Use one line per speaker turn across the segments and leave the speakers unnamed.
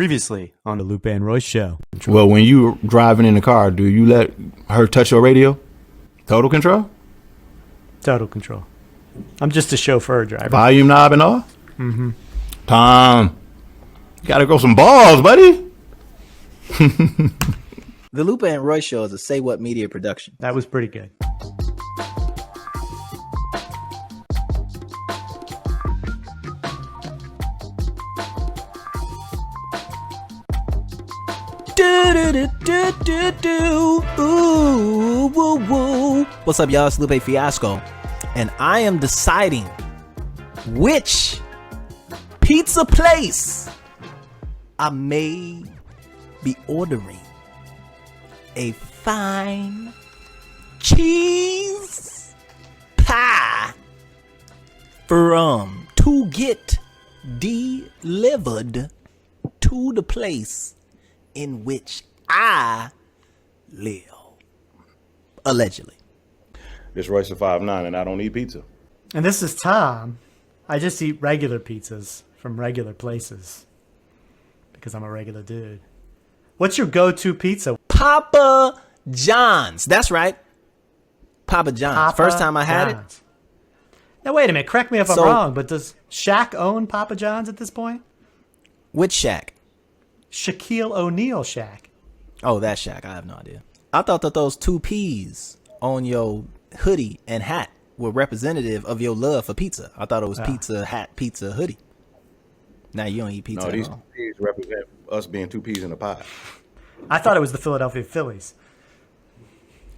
Previously on the Lupe and Royce show.
Well, when you driving in the car, do you let her touch your radio? Total control?
Total control. I'm just a chauffeur driver.
Volume knob and all?
Mm-hmm.
Tom, you gotta grow some balls, buddy.
The Lupe and Royce show is a Say What Media production.
That was pretty good.
Ooh, woo, woo. What's up, y'all? It's Lupe Fiasco, and I am deciding which pizza place I may be ordering a fine cheese pie from to get delivered to the place in which I live. Allegedly.
This Royce 5'9", and I don't eat pizza.
And this is Tom. I just eat regular pizzas from regular places because I'm a regular dude. What's your go-to pizza?
Papa John's. That's right. Papa John's.
Papa
First time I had
John's. It. Now, wait a minute. Correct me if I'm wrong, but does Shaq own Papa John's at this point?
Which Shaq?
Shaquille O'Neal Shaq.
Oh, that Shaq. I have no idea. I thought that those two P's on your hoodie and hat were representative of your love for pizza. I thought it was pizza, hat, pizza, hoodie. Now you don't eat pizza.
No, these two P's represent us being two peas in a pie.
I thought it was the Philadelphia Phillies.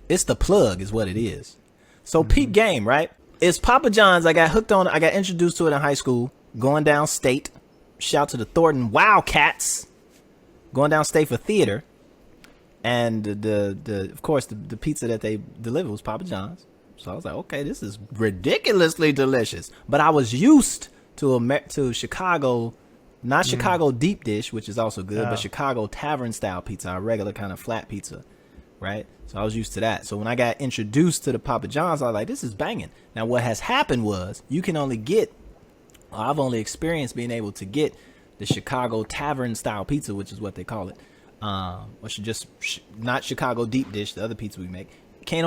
It's the plug is what it is. So peep game, right? It's Papa John's. I got introduced to it in high school, going downstate. Shout to the Thornton Wildcats. Going downstate for theater. And of course the pizza that they delivered was Papa John's. So I was like, okay, this is ridiculously delicious. But I was used to Chicago, not Chicago deep dish, which is also good, but Chicago tavern style pizza, a regular kind of flat pizza, right? So I was used to that. So when I got introduced to the Papa John's, I was like, this is banging. Now what has happened was I've only experienced being able to get the Chicago tavern style pizza, which is what they call it. Which is just not Chicago deep dish, the other pizza we make. You can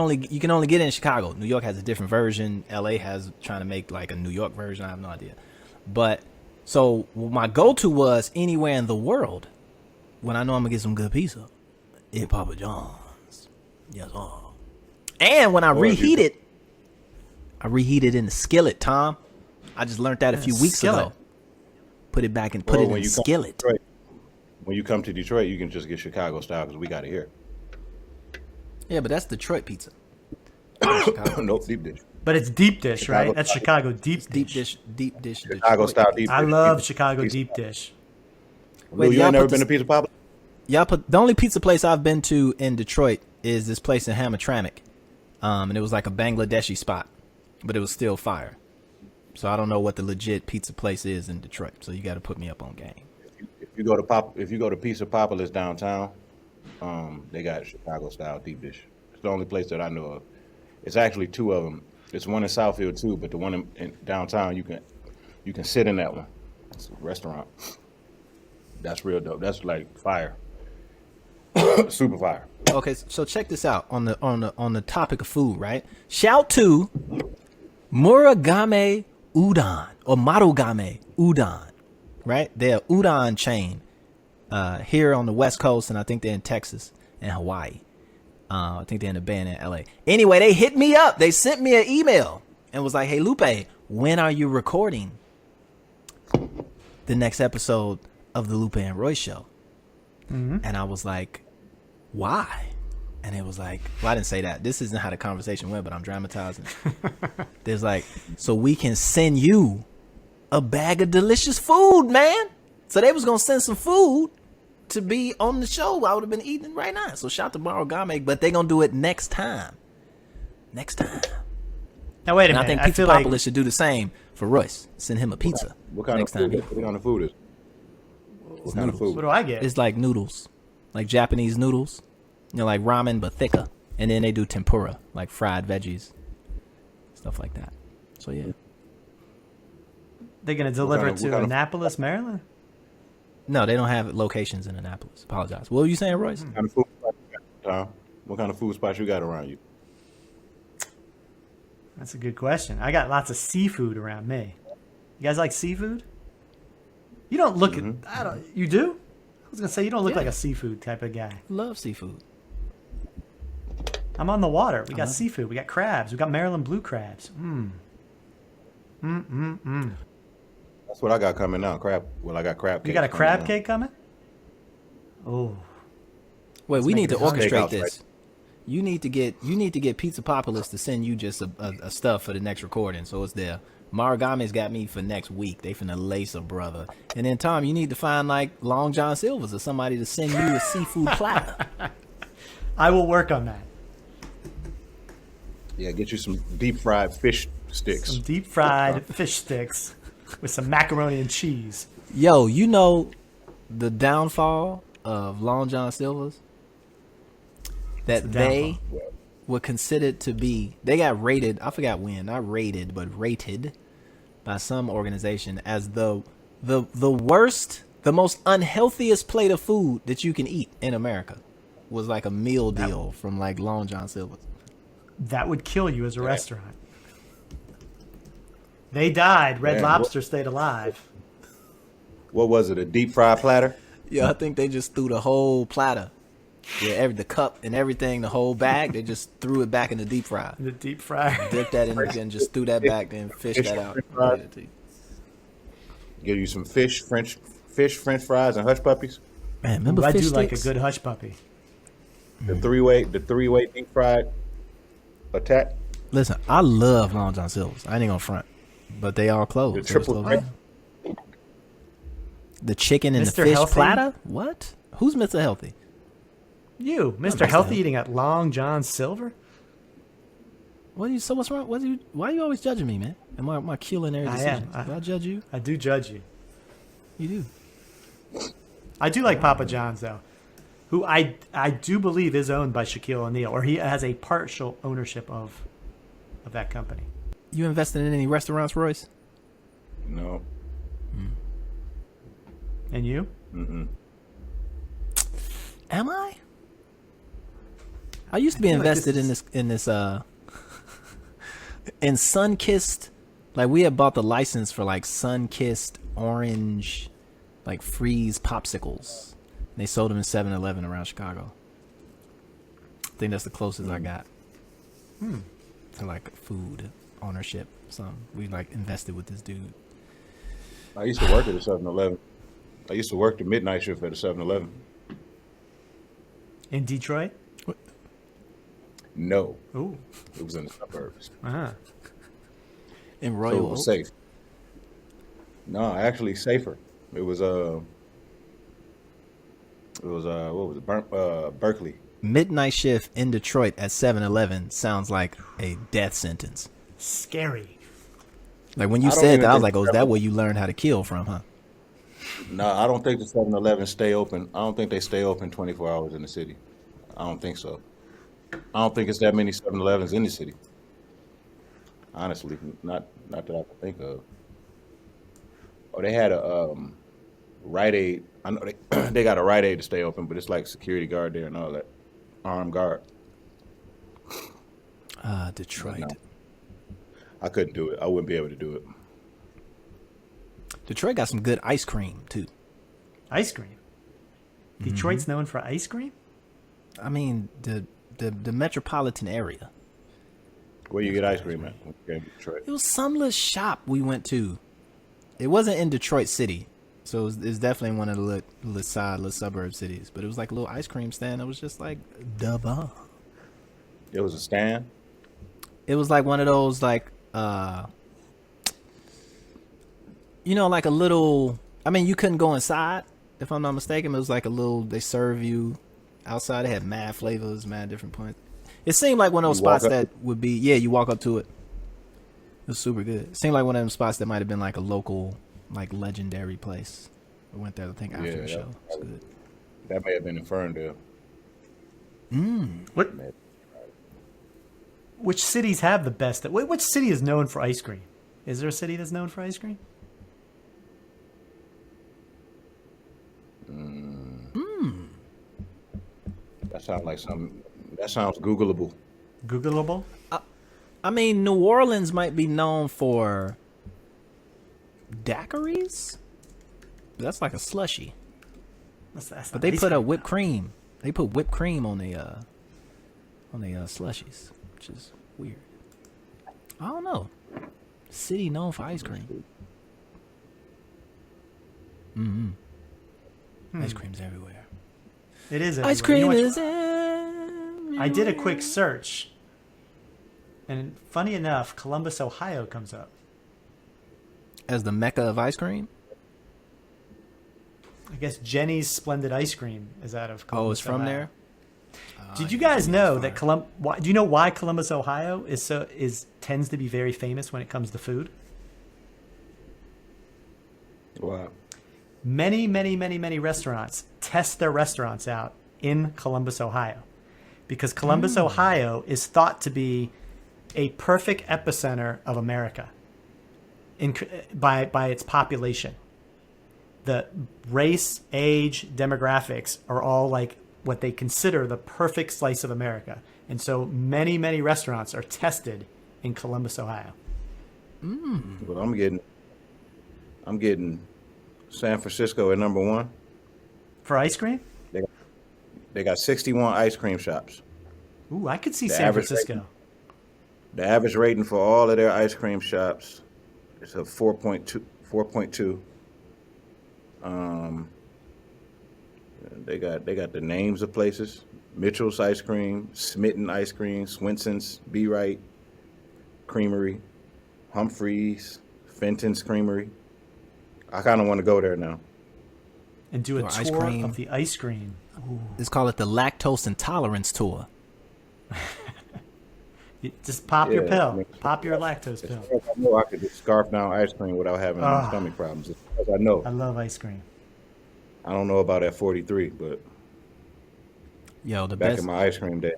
only get it in Chicago. New York has a different version. LA has trying to make like a New York version. I have no idea. But so my go-to was anywhere in the world when I know I'm gonna get some good pizza, at Papa John's. Yes, and when I reheat it in the skillet, Tom. I just learned that a few weeks ago. Put it back and put it in the skillet.
When you come to Detroit, you can just get Chicago style because we got it here.
Yeah, but that's Detroit pizza.
Nope, deep dish.
But it's deep dish,
Chicago
right? That's Chicago deep
dish.
Chicago style deep dish.
I love Chicago deep dish.
Wait, you ain't never been to Pizza Papa?
The only pizza place I've been to in Detroit is this place in Hamtramck. And it was like a Bangladeshi spot, but it was still fire. So I don't know what the legit pizza place is in Detroit. So you got to put me up on game.
If you go to Pizza Papa's downtown, they got Chicago style deep dish. It's the only place that I know of. It's actually two of them. It's one in Southfield too, but the one in downtown you can sit in that one. It's a restaurant. That's real dope. That's like fire, super fire.
Okay, so check this out on the topic of food, right? Shout to Murugame Udon or Marugame Udon, right? They're udon chain here on the West Coast, and I think they're in Texas and Hawaii. I think they're in a band in LA. Anyway, they hit me up. They sent me an email and was like, hey, Lupe, when are you recording the next episode of the Lupe and Royce show? Mm-hmm. And I was like, why? And it was like, well, I didn't say that. This isn't how the conversation went, but I'm dramatizing. There's like, so we can send you a bag of delicious food, man. So they was going to send some food to be on the show. I would have been eating right now. So shout to Marugame, but they're going to do it next time. Next time.
Now, wait a minute.
I think Pizza Papa should do the same for Royce. Send him a pizza.
What kind of food? What kind of food is? What kind of food?
What do I get?
It's like noodles, like Japanese noodles. You know, like ramen, but thicker. And then they do tempura, like fried veggies, stuff like that. So, yeah.
They're going to deliver it to Annapolis, Maryland?
No, they don't have locations in Annapolis. Apologize. What were you saying, Royce?
What kind of food spot you got, Tom? What kind of food spots you got around you?
That's a good question. I got lots of seafood around me. You guys like seafood? You don't look at. I don't. You do? I was gonna say you don't look
Yeah.
like a seafood type of guy.
Love seafood.
I'm on the water. We got seafood. We got crabs. We got Maryland blue crabs.
That's what I got coming now. Crab. Well, I got crab cake.
You got a
coming
crab
now.
cake coming? Oh,
Wait, we need to
make it a
orchestrate
steakhouse, right?
this. You need to get Pizza Populis to send you just a stuff for the next recording, so it's there. Marigami's got me for next week. They finna lace a brother. And then Tom, you need to find like Long John Silver's or somebody to send you a seafood platter.
I will work on that.
Yeah, get you some deep fried fish sticks.
Some deep fried fish sticks with some macaroni and cheese.
Yo, you know the downfall of Long John Silver's? That
the
they
downfall?
were considered to be, they got rated, I forgot when, not rated, but rated by some organization as the worst, the most unhealthiest plate of food that you can eat in America was like a meal deal from like Long John Silver's.
That would kill you as a restaurant. They died. Red
Man,
Lobster stayed alive.
What was it? A deep fried platter?
Yeah, I think they just threw the whole platter. Yeah, the cup and everything, the whole bag, they just threw it back in the deep fry.
The deep fryer.
Dipped that in and just threw that back, then fished that out.
Give you some French fries, and hush puppies.
Man, remember
I
fish
do like a
sticks?
good hush puppy.
The three-way deep fried attack.
Listen, I love Long John Silver's. I ain't gonna front, but they all closed.
The
They was
triple
closed
threat.
down. The chicken and the
Mr.
fish
Healthy?
platter? What? Who's Mr. Healthy?
You, Mr.
Mr.
Healthy,
Healthy.
eating at Long John Silver?
So what's wrong? Why are you always judging me, man? And my culinary
I
decisions?
am.
Do I judge you?
I do judge you.
You do.
I do like Papa John's though, who I do believe is owned by Shaquille O'Neal, or he has a partial ownership of that company.
You invested in any restaurants, Royce?
No.
And you?
Am I? I used to be
feel like
invested
this
in this in Sun-Kissed. Like we had bought the license for like Sun-Kissed orange, like freeze popsicles. And they sold them in 7-Eleven around Chicago. I think that's the closest I got to like food ownership. We like invested with this dude.
I used to work at a 7-Eleven. I used to work the midnight shift at a 7-Eleven.
In Detroit?
No,
Ooh.
it was in the suburbs,
Uh-huh.
In
so
Royal
it was
Oak.
safe. No, actually safer. It was what was it? Berkeley.
Midnight shift in Detroit at 7-Eleven sounds like a death sentence.
Scary.
Like when you
I don't
said
even
that, I was
think
like, "Oh, is that where you learned how to kill from, huh?"
No, I don't think the 7-Eleven stay open. I don't think they stay open 24 hours in the city. I don't think so. I don't think it's that many 7-Elevens in the city. Honestly, not that I can think of. Oh, they had a Rite Aid. I know they got a Rite Aid to stay open, but it's like security guard there and all that, armed guard.
Detroit.
No. I couldn't do it. I wouldn't be able to do it.
Detroit got some good ice cream too.
Ice cream. Detroit's known for ice cream?
I mean, the metropolitan area.
Where you get ice cream at? When you came to Detroit?
It was some little shop we went to. It wasn't in Detroit City, so it's definitely one of the little suburb cities. But it was like a little ice cream stand. It was just like the bomb.
It was a stand.
It was like one of those like like a little. I mean, you couldn't go inside if I'm not mistaken. It was like a little. They serve you outside. They had mad flavors, mad different points. It seemed like one of those
You walk
spots
up
that would be. Yeah, you walk up to it. It was super good. It seemed like one of them spots that might have been like a local, like legendary place. I went there, I think, after the show. It's good.
That may have been in Ferndale.
What? Which cities have the best? Which city is known for ice cream? Is there a city that's known for ice cream?
That sounds like some. That sounds Googleable.
Googleable.
I mean, New Orleans might be known for daiquiris. That's like a slushy.
That's
But
not
they
ice
put a
cream,
whipped
though.
cream. They put whipped cream on the slushies, which is weird. I don't know. City known for ice cream. Ice cream's everywhere.
It is.
Ice
everywhere.
cream
You know
is
what-
everywhere.
I did a quick search, and funny enough, Columbus, Ohio comes up.
As the mecca of ice cream.
I guess Jenny's Splendid Ice Cream is out of Columbus.
Oh, it's from
Ohio.
there.
Did you guys know that do you know why Columbus, Ohio tends to be very famous when it comes to food?
Wow.
Many, many, many, many restaurants test their restaurants out in Columbus, Ohio, because Columbus, Ohio is thought to be a perfect epicenter of America by its population. The race, age, demographics are all like what they consider the perfect slice of America. And so many, many restaurants are tested in Columbus, Ohio.
Well, I'm getting San Francisco at number one.
For ice cream?
They got 61 ice cream shops.
Ooh, I could see
The
San
average
Francisco.
The average rating for all of their ice cream shops is a 4.2. 4.2. They got the names of places: Mitchell's Ice Cream, Smitten Ice Cream, Swenson's, Be Right Creamery, Humphreys, Fenton's Creamery. I kind of want to go there now.
And do a
Or ice
tour
cream.
of the ice cream.
Let's call it the lactose intolerance tour.
You just pop your
Yeah,
pill.
I mean-
Pop your lactose pill.
I know I could just scarf down ice cream without having
Ah.
stomach problems. As I know.
I love ice cream.
I don't know about at 43, but
Yo, the
back
best
in my ice cream day,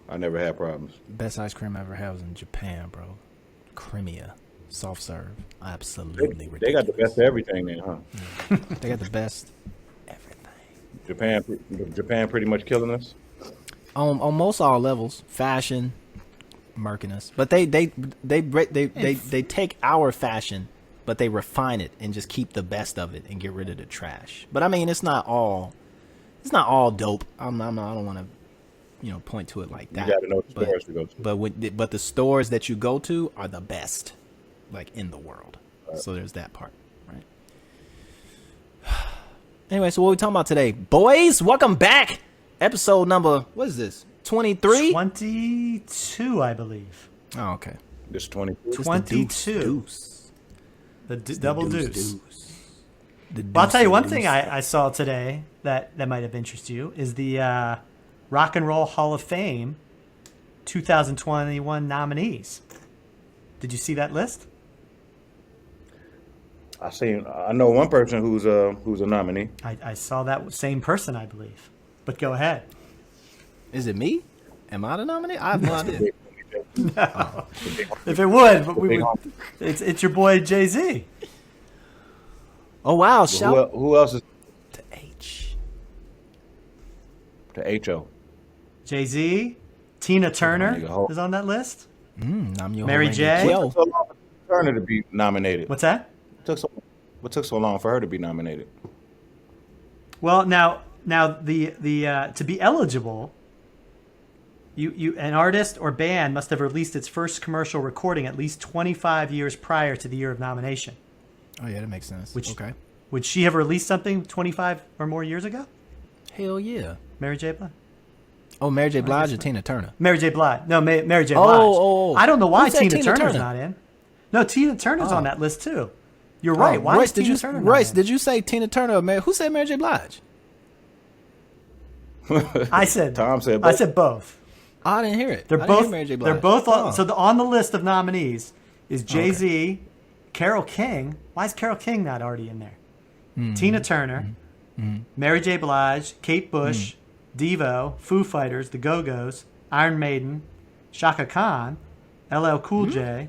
I never had problems.
best ice cream I ever had was in Japan, bro. Crimea, soft serve, absolutely ridiculous.
They got the best of everything then, huh?
They got the best everything
Japan pretty much killing us.
on most all levels. Fashion, murkiness, but they take our fashion, but they refine it and just keep the best of it and get rid of the trash. But I mean, it's not all dope. I don't want to, point to it like that.
You got to know the
But-
stores to go to.
But the stores that you go to are the best, like in the world. So there's that part, right? Anyway, so what are we talking about today, boys? Welcome back. Episode number, what is this? 23?
22, I believe.
Oh, okay.
This 20.
It's the
22.
deuce.
The double deuce.
The
Well, I'll tell you one
deuce.
thing I saw today that might have interested you is the Rock and Roll Hall of Fame 2021 nominees. Did you see that list?
I know one person who's a nominee.
I saw that same person, I believe. But go ahead.
Is it me? Am I the nominee? I have no idea.
If it would, but we would. It's your boy Jay-Z.
Oh wow! Shout
Who else is
to H.
to HO?
Jay-Z, Tina Turner
nigga,
is on that list.
I'm your
Mary
whole
J?
Yo,
So long for Turner to be nominated.
What's that?
What took so long for her to be nominated?
Well, now the to be eligible, you an artist or band must have released its first commercial recording at least 25 years prior to the year of nomination.
Oh yeah, that makes sense. Okay.
Would she have released something 25 or more years ago?
Hell yeah.
Mary J. Blige?
Oh, Mary J. Blige or Tina Turner?
Mary J. Blige. No, Mary J.
Oh,
Blige.
oh, oh.
I don't know why
Who said
Tina
Tina
Turner's
Turner?
not in. No, Tina Turner's
Oh.
on that list too. You're right. Why
Royce,
is Tina Turner not
Royce,
in?
did you say Tina Turner or Mary? Who said Mary J. Blige?
I said
Tom said
I
both.
said both.
Oh, I didn't hear it.
They're
I didn't hear
both.
Mary J. Blige.
They're both.
Oh.
So on the list of nominees is Jay-Z, Carole King. Why is Carole King not already in there? Tina Turner, Mary J. Blige, Kate Bush, Devo, Foo Fighters, The Go-Go's, Iron Maiden, Shaka Khan, LL Cool J.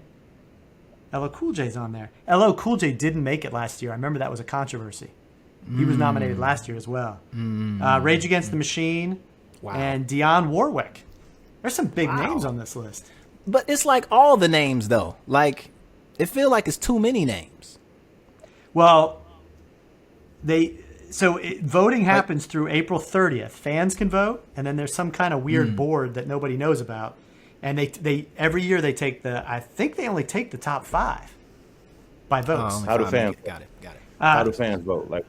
LL Cool J's on there. LL Cool J didn't make it last year. I remember that was a controversy. He was nominated last year as well. Rage Against the Machine,
Wow.
and Dionne Warwick. There's some big
Wow.
names on this list.
But it's like all the names though. Like it feel like it's too many names.
Well, voting happens through April 30th. Fans can vote, and then there's some kind of weird board that nobody knows about. And they every year they take I think they only take the top 5 by votes.
How do fans?
Got it.
How do fans vote? Like,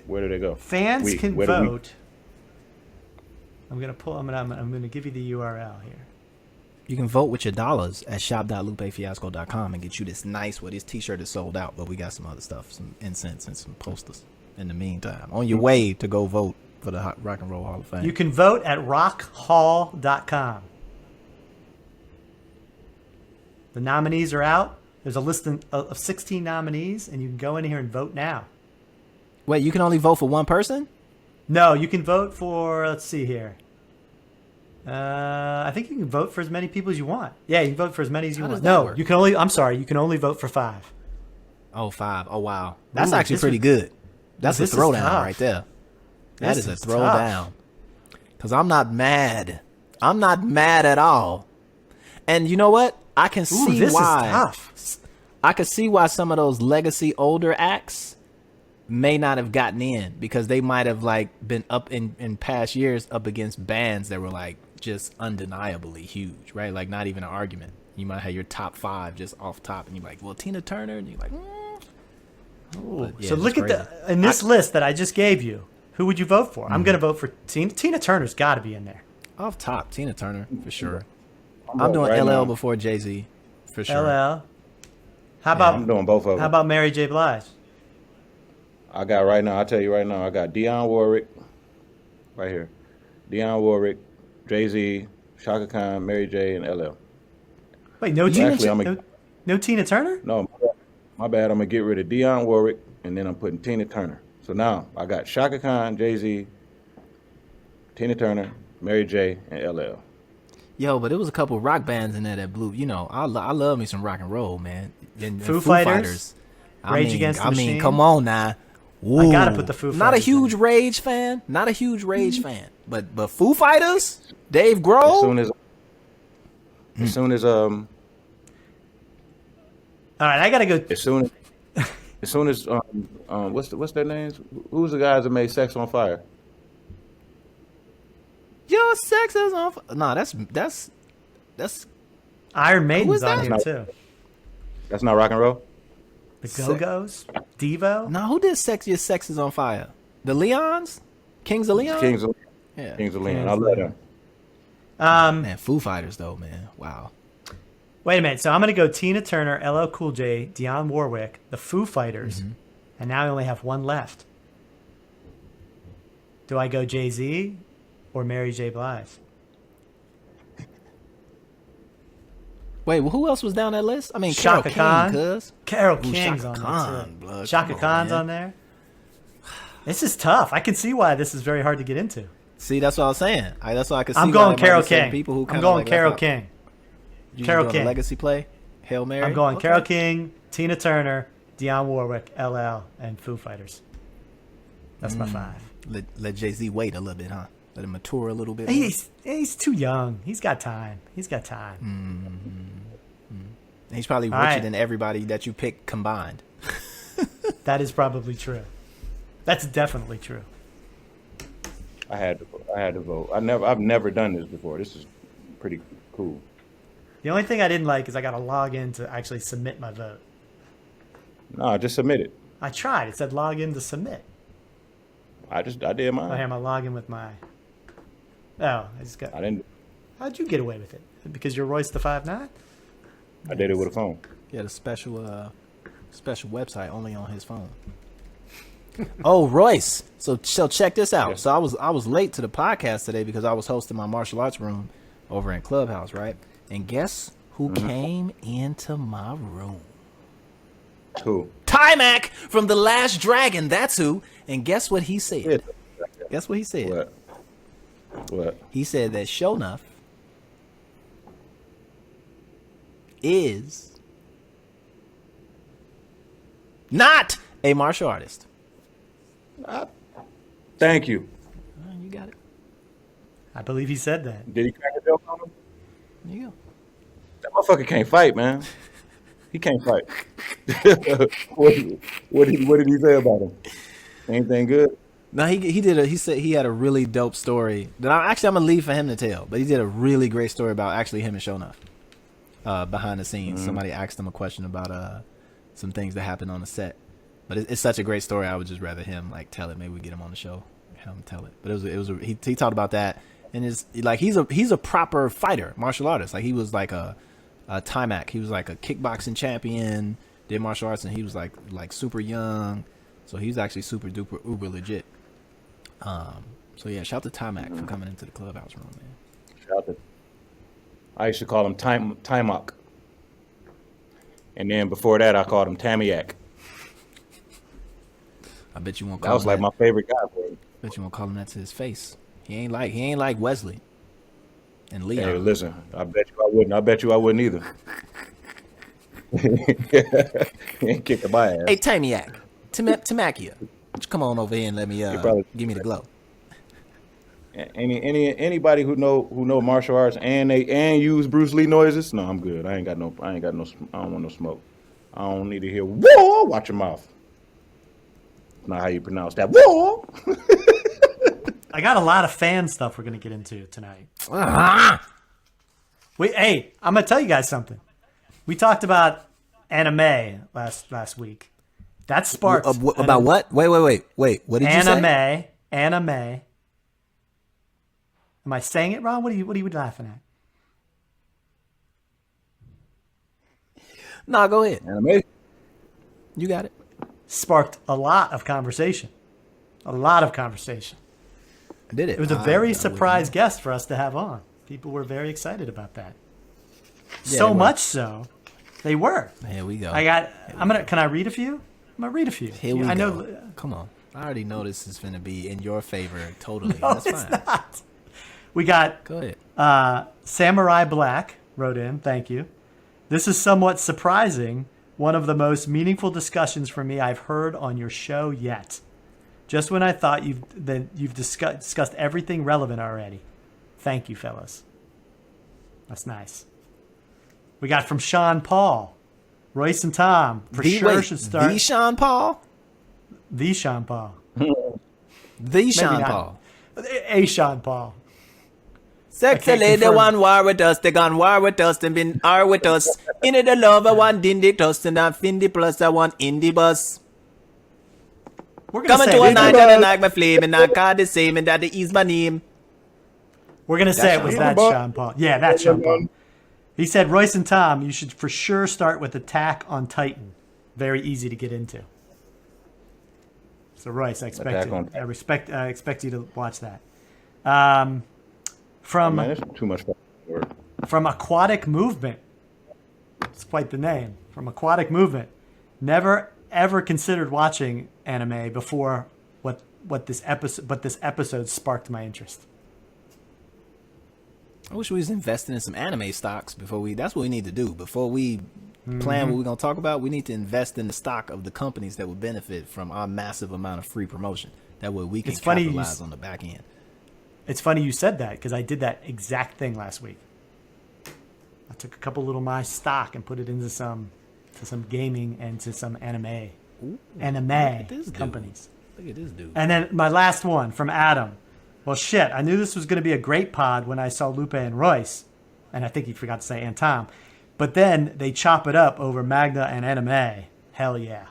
where do they go?
Fans can vote. I'm gonna give you the URL here.
You can vote with your dollars at shop.lupefiasco.com and get you this nice. Well, this T-shirt is sold out, but we got some other stuff, some incense and some posters. In the meantime, on your way to go vote for the Rock and Roll Hall of Fame.
You can vote at rockhall.com. The nominees are out. There's a list of 16 nominees, and you can go in here and vote now.
Wait, you can only vote for one person?
No, you can vote for, let's see here. I think you can vote for as many people as you want. Yeah, you can vote for as many as you
How
want.
does that
No,
work?
you can only vote for 5.
Oh, 5. Oh, wow. That's
Ooh,
actually pretty good. That's a
this is
throwdown
tough.
right there. That
This
is a
is
throwdown. Because I'm not mad. I'm not mad at all. And you know what? I can see
this
why.
is tough.
I can see why some of those legacy older acts may not have gotten in because they might have like been up in past years up against bands that were like just undeniably huge, right? Like not even an argument. You might have your top 5 just off top, and you're like, well, Tina Turner, and you're like, But, yeah,
So
it's
look
crazy.
at in this list that I just gave you. Who would you vote for? I'm going to vote for Tina. Tina Turner's got to be in there.
Off top, Tina Turner for sure.
I'm
I'm doing
right
LL
now.
before Jay-Z for sure.
LL. How about
I'm doing both of them.
How about Mary J. Blige?
I got right now. I'll tell you right now. I got Dionne Warwick, right here. Dionne Warwick, Jay-Z, Shaka Khan, Mary J, and LL.
Wait, no Tina.
Actually,
no Tina Turner?
No, my bad. I'm gonna get rid of Dionne Warwick, and then I'm putting Tina Turner. So now I got Shaka Khan, Jay-Z, Tina Turner, Mary J, and LL.
Yo, but there was a couple rock bands in there that blew. You know, I love me some rock and roll, man. And
Foo Fighters, Rage Against the Machine.
come on now.
I gotta put the Foo
Not a
Fighters
huge
in.
Rage fan. Not a huge Rage fan. But Foo Fighters, Dave Grohl.
As soon as
All right, I gotta go.
as soon as what's their names? Who's the guys that made Sex on Fire?
Your sex is on. Nah, that's
Iron Maiden's
is that?
on here too.
That's not rock and roll.
The Go-Go's, Devo.
no. Who did sex? Your sex is on fire. The Leons, Kings of Leon.
Kings of
Yeah.
Leon.
Kings
I
of
love them.
Man, Foo Fighters though, man. Wow.
Wait a minute. So I'm gonna go Tina Turner, LL Cool J, Dionne Warwick, the Foo Fighters, and now I only have one left. Do I go Jay-Z or Mary J. Blige?
Wait, well, who else was down that list? I mean,
Shaka Khan.
cuz.
Carole
Ooh,
King's
Shaka
on
Khan,
there too.
blood.
Shaka
Come on,
Khan's
man.
on there. This is tough. I can see why this is very hard to get into.
See, that's what I was saying. That's why I could see.
I'm
why
going
there might be
Carole
certain
King.
People who
I'm
kinda
going
like
Carole
left out.
King.
You
Carole
doing a
King.
legacy play. Hail Mary.
I'm going
Okay.
Carole King, Tina Turner, Dionne Warwick, LL, and Foo Fighters. That's my 5.
Let Jay-Z wait a little bit, huh? Let him mature a little bit.
He's too young. He's got time.
He's probably richer
right.
than everybody that you pick combined.
That is probably true. That's definitely true.
I had to vote. I've never done this before. This is pretty cool.
The only thing I didn't like is I got to log in to actually submit my vote.
No, just submit it.
I tried. It said log in to submit.
I did
I
mine.
have my login with my. Oh, I just got.
I didn't.
How'd you get away with it? Because you're Royce the 5'9"?
I did it with a phone.
He had a special website only on his phone. Oh, Royce. So check this out.
Yes.
So I was late to the podcast today because I was hosting my martial arts room over in Clubhouse, right? And guess who came into my room?
Who?
Timac from The Last Dragon. That's who. And guess what he said? Guess what he said?
What?
He said that Shonuff is not a martial artist.
Thank you.
You got it.
I believe he said that.
Did he crack a joke on him?
Yeah.
That motherfucker can't fight, man. He can't fight. What did he say about him? Anything good?
No, he said he had a really dope story that I'm gonna leave for him to tell. But he did a really great story about actually him and Shonuff behind the scenes. Somebody asked him a question about some things that happened on the set. But it's such a great story. I would just rather him like tell it. Maybe we get him on the show, have him tell it. But he talked about that, and it's like he's a proper fighter, martial artist. Like he was like a Timac. He was like a kickboxing champion. Did martial arts, and he was like super young. So he's actually super duper uber legit. So yeah, shout to Timac for coming into the clubhouse room, man.
Shout to. I used to call him Timac. And then before that, I called him Tamiak.
I bet you won't call
That was
him
like
that.
my favorite guy, boy.
Bet you won't call him that to his face. He ain't like Wesley and Leon.
Hey, listen, I bet you I wouldn't either. He ain't kicking my ass.
Hey, Tamiak. Tamakia. Come on over here and let me give me the glow.
Anybody who know martial arts and use Bruce Lee noises? No, I'm good. I don't want no smoke. I don't need to hear whoa. Watch your mouth. Not how you pronounce that. Whoa.
I got a lot of fan stuff we're gonna get into tonight. Hey, I'm gonna tell you guys something. We talked about anime last week. That sparked
about what? Wait. What did you say?
Anime. Am I saying it wrong? What are you laughing at?
No, go ahead.
Anime.
You got it.
Sparked a lot of conversation. A lot of conversation.
I did it.
It was a very surprise guest for us to have on. People were very excited about that.
Yeah,
So much so, they were.
Here we go.
Can I read a few? I'm gonna read a few.
Here we
I
go.
know.
Come on. I already know this is gonna be in your favor totally.
No,
That's
it's
fine.
not. We got
Go ahead.
Samurai Black wrote in. Thank you. This is somewhat surprising. One of the most meaningful discussions for me I've heard on your show yet. Just when I thought you've discussed everything relevant already. Thank you, fellas. That's nice. We got from Sean Paul. Royce and Tom should start.
The Sean Paul?
The Sean Paul.
The Sean
not.
Paul.
A Sean Paul.
Sexy
can't
lady
confirm.
one war with us, they gone war with us, and been are with us. In the lover one dindy toast, and I findy plus I want indie bus.
We're gonna
Coming
say
to a
it.
night and I like my flame, and I call the same, and that is my name.
We're gonna say it was that
Sean Paul.
Sean Paul. Yeah, that's Sean Paul. He said, Royce and Tom, you should for sure start with Attack on Titan. Very easy to get into. So Royce, I expect you to watch that. From
Man, it's too much work.
From Aquatic Movement. It's quite the name. From Aquatic Movement. Never ever considered watching anime before what this episode sparked my interest.
I wish we was investing in some anime stocks before we. That's what we need to do before we plan what we're gonna talk about. We need to invest in the stock of the companies that would benefit from our massive amount of free promotion. That way we can capitalize on the back end.
It's funny you said that because I did that exact thing last week. I took a couple little my stock and put it into some gaming and to some anime companies.
Look at this dude.
And then my last one from Adam. Well, shit, I knew this was going to be a great pod when I saw Lupe and Royce. And I think he forgot to say and Tom. But then they chop it up over Magna and anime. Hell yeah.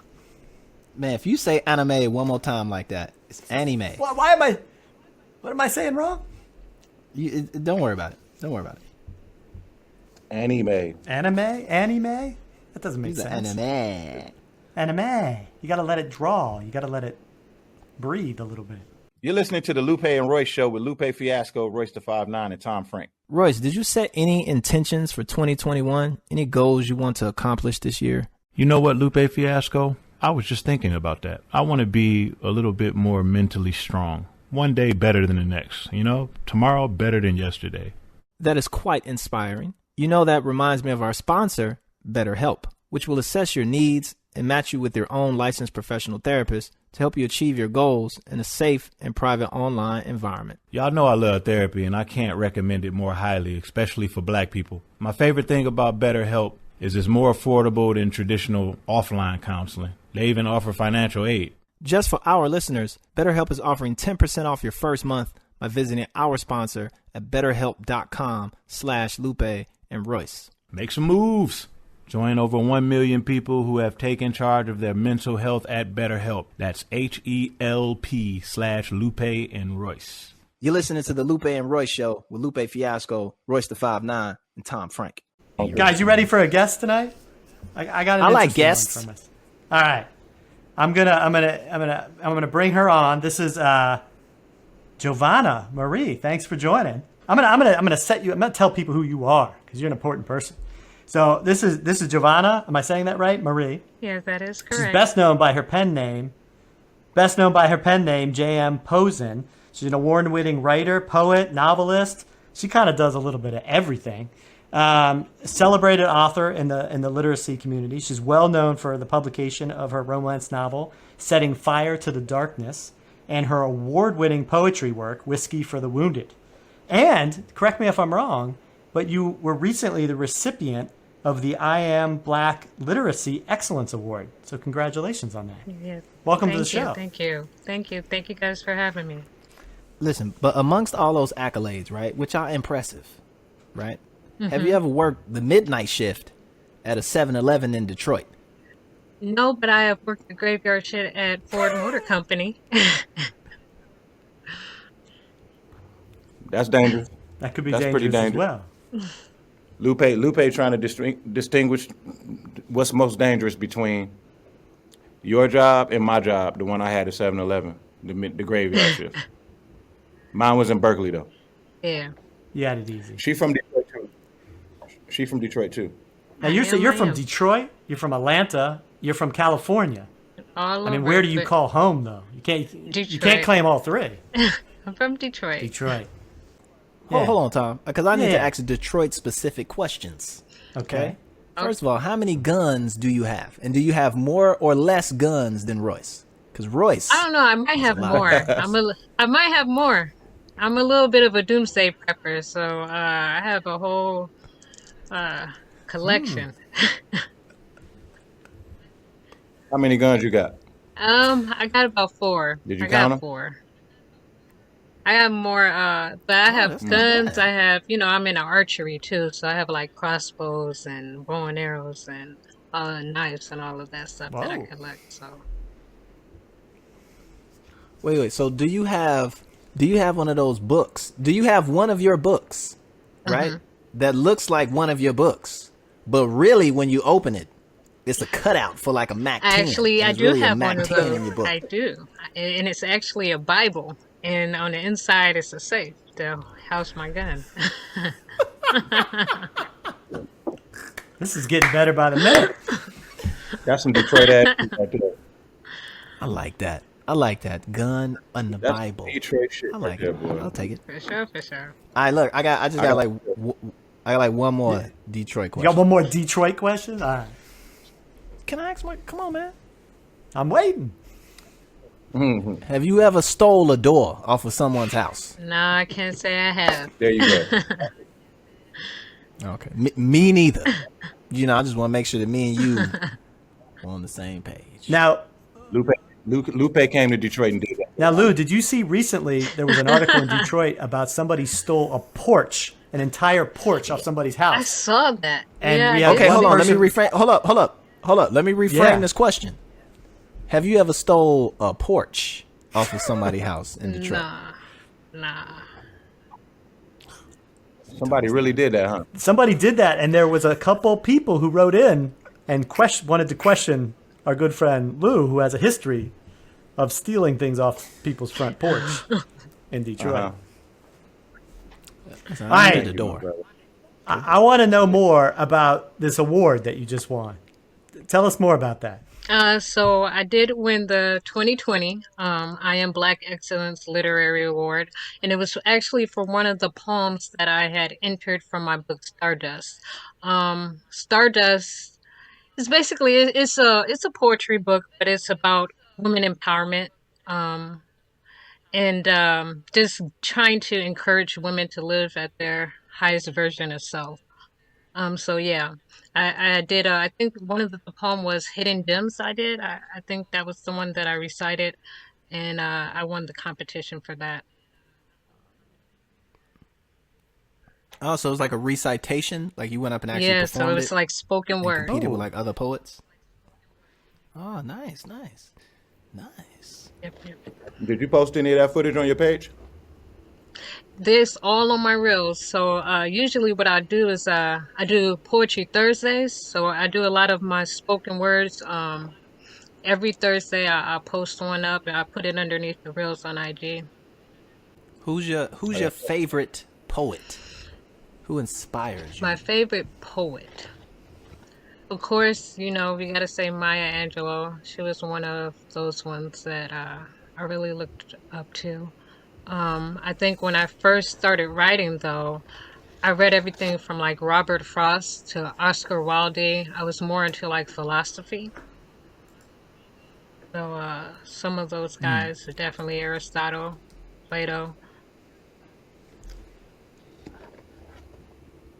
Man, if you say anime one more time like that, it's anime.
What am I saying wrong?
Don't worry about it. Don't worry about it.
Anime.
Anime? That doesn't make
He's
sense.
Anime.
You got to let it draw. You got to let it breathe a little bit.
You're listening to the Lupe and Royce show with Lupe Fiasco, Royce the 5'9", and Tom Frank.
Royce, did you set any intentions for 2021? Any goals you want to accomplish this year?
You know what, Lupe Fiasco? I was just thinking about that. I want to be a little bit more mentally strong. One day better than the next. Tomorrow better than yesterday.
That is quite inspiring. That reminds me of our sponsor, BetterHelp, which will assess your needs and match you with your own licensed professional therapist to help you achieve your goals in a safe and private online environment.
Y'all know I love therapy, and I can't recommend it more highly, especially for black people. My favorite thing about BetterHelp is it's more affordable than traditional offline counseling. They even offer financial aid.
Just for our listeners, BetterHelp is offering 10% off your first month by visiting our sponsor at betterhelp.com/Lupe and Royce.
Make some moves. Join over 1 million people who have taken charge of their mental health at BetterHelp. That's HELP/Lupe and Royce.
You're listening to the Lupe and Royce Show with Lupe Fiasco, Royce the 5'9", and Tom Frank.
Guys, you ready for a guest tonight? I got an
I like
interesting
guests.
one from us. All right, I'm gonna bring her on. This is Giovanna Marie. Thanks for joining. I'm gonna tell people who you are because you're an important person. So this is Giovanna. Am I saying that right? Marie.
Yes, that is correct.
She's best known by her pen name J.M. Posen. She's an award-winning writer, poet, novelist. She kind of does a little bit of everything. Celebrated author in the literacy community. She's well known for the publication of her romance novel, Setting Fire to the Darkness, and her award-winning poetry work, Whiskey for the Wounded. And, correct me if I'm wrong, but you were recently the recipient of the I Am Black Literacy Excellence Award. So congratulations on that.
Yes.
Welcome to the show.
Thank you guys for having me.
Listen, but amongst all those accolades, right, which are impressive, right?
Mm-hmm.
Have you ever worked the midnight shift at a 7-Eleven in Detroit?
No, but I have worked the graveyard shift at Ford Motor Company.
That's dangerous.
That could be
That's
dangerous
pretty
as
dangerous.
well.
Lupe trying to distinguish what's most dangerous between your job and my job, the one I had at 7-Eleven, the graveyard shift. Mine was in Berkeley, though.
Yeah.
You had it easy.
She's from Detroit, too.
Now you're from
am.
Detroit, you're from Atlanta, you're from California.
All
I mean,
over,
where do you
but
call home though? You can't
Detroit.
claim all three.
I'm from Detroit.
Detroit.
Hold on, Tom, because I need to
Yeah.
ask Detroit-specific questions.
Okay.
First of all, how many guns do you have? And do you have more or less guns than Royce? Because Royce...
I don't know. I might have more. I might have more. I'm a little bit of a doomsday prepper, so I have a whole collection.
How many guns you got?
I got about 4.
Did you
I
count
got
them?
4. I have more, but I have
that's not
guns.
bad.
I have, I'm into archery too, so I have like crossbows and bow and arrows and knives and all of that stuff that I
Whoa.
collect. So
Wait. So do you have one of those books? Do you have one of your books, right? That looks like one of your books, but really when you open it, it's a cutout for like a Mac 10.
actually, I
There's
do
really a
have
Mac
one of
10 in your
those.
book.
I do, and it's actually a Bible, and on the inside it's a safe to house my gun.
This is getting better by the minute.
That's some Detroit action right there.
I like that. Gun on the
That's
Bible.
Detroit shit
I
right
like
there,
it.
boy.
I'll take it.
For sure, for sure.
All right, look, I just got
got-
like one more Detroit
You
question.
got one more Detroit question? All right.
Can I ask one? Come on, man.
I'm waiting.
Have you ever stole a door off of someone's house?
No, I can't say I have.
There you go.
Okay. Me neither. I just want to make sure that me and you are on the same page.
Now,
Lupe came to Detroit and did that.
Lou, did you see recently there was an article in Detroit about somebody stole a porch, an entire porch off somebody's
I
house?
saw that.
And
yeah,
we
I
have
Okay,
did.
one
hold on. Let me
person-
reframe. Hold up. Let me reframe
Yeah.
this question. Have you ever stole a porch off of somebody's house in Detroit?
Nah.
Somebody really did that, huh?
Somebody did that, and there was a couple people who wrote in and wanted to question our good friend Lou, who has a history of stealing things off people's front porch in Detroit.
Uh-huh.
So
All right.
I'm at the door.
I want to know more about this award that you just won. Tell us more about that.
So I did win the 2020 I Am Black Excellence Literary Award, and it was actually for one of the poems that I had entered from my book Stardust. Stardust It's basically it's a poetry book, but it's about women empowerment. Um, and just trying to encourage women to live at their highest version of self. So yeah, I did. I think one of the poem was "Hidden Gems." I think that was the one that I recited, and I won the competition for that.
Oh, so it was like a recitation. Like you went up and actually
Yeah, so it
performed
was
it
like spoken
and
word.
competed with
Oh,
like other poets. Oh, nice, nice, nice.
Yep, yep.
Did you post any of that footage on your page?
This all on my reels. So usually what I do is I do poetry Thursdays. So I do a lot of my spoken words. Every Thursday I post one up and I put it underneath the reels on IG.
Who's your favorite poet? Who inspires you?
My favorite poet. Of course, we gotta say Maya Angelou. She was one of those ones that I really looked up to. I think when I first started writing, though, I read everything from like Robert Frost to Oscar Wilde. I was more into like philosophy. So some of those guys are definitely Aristotle, Plato.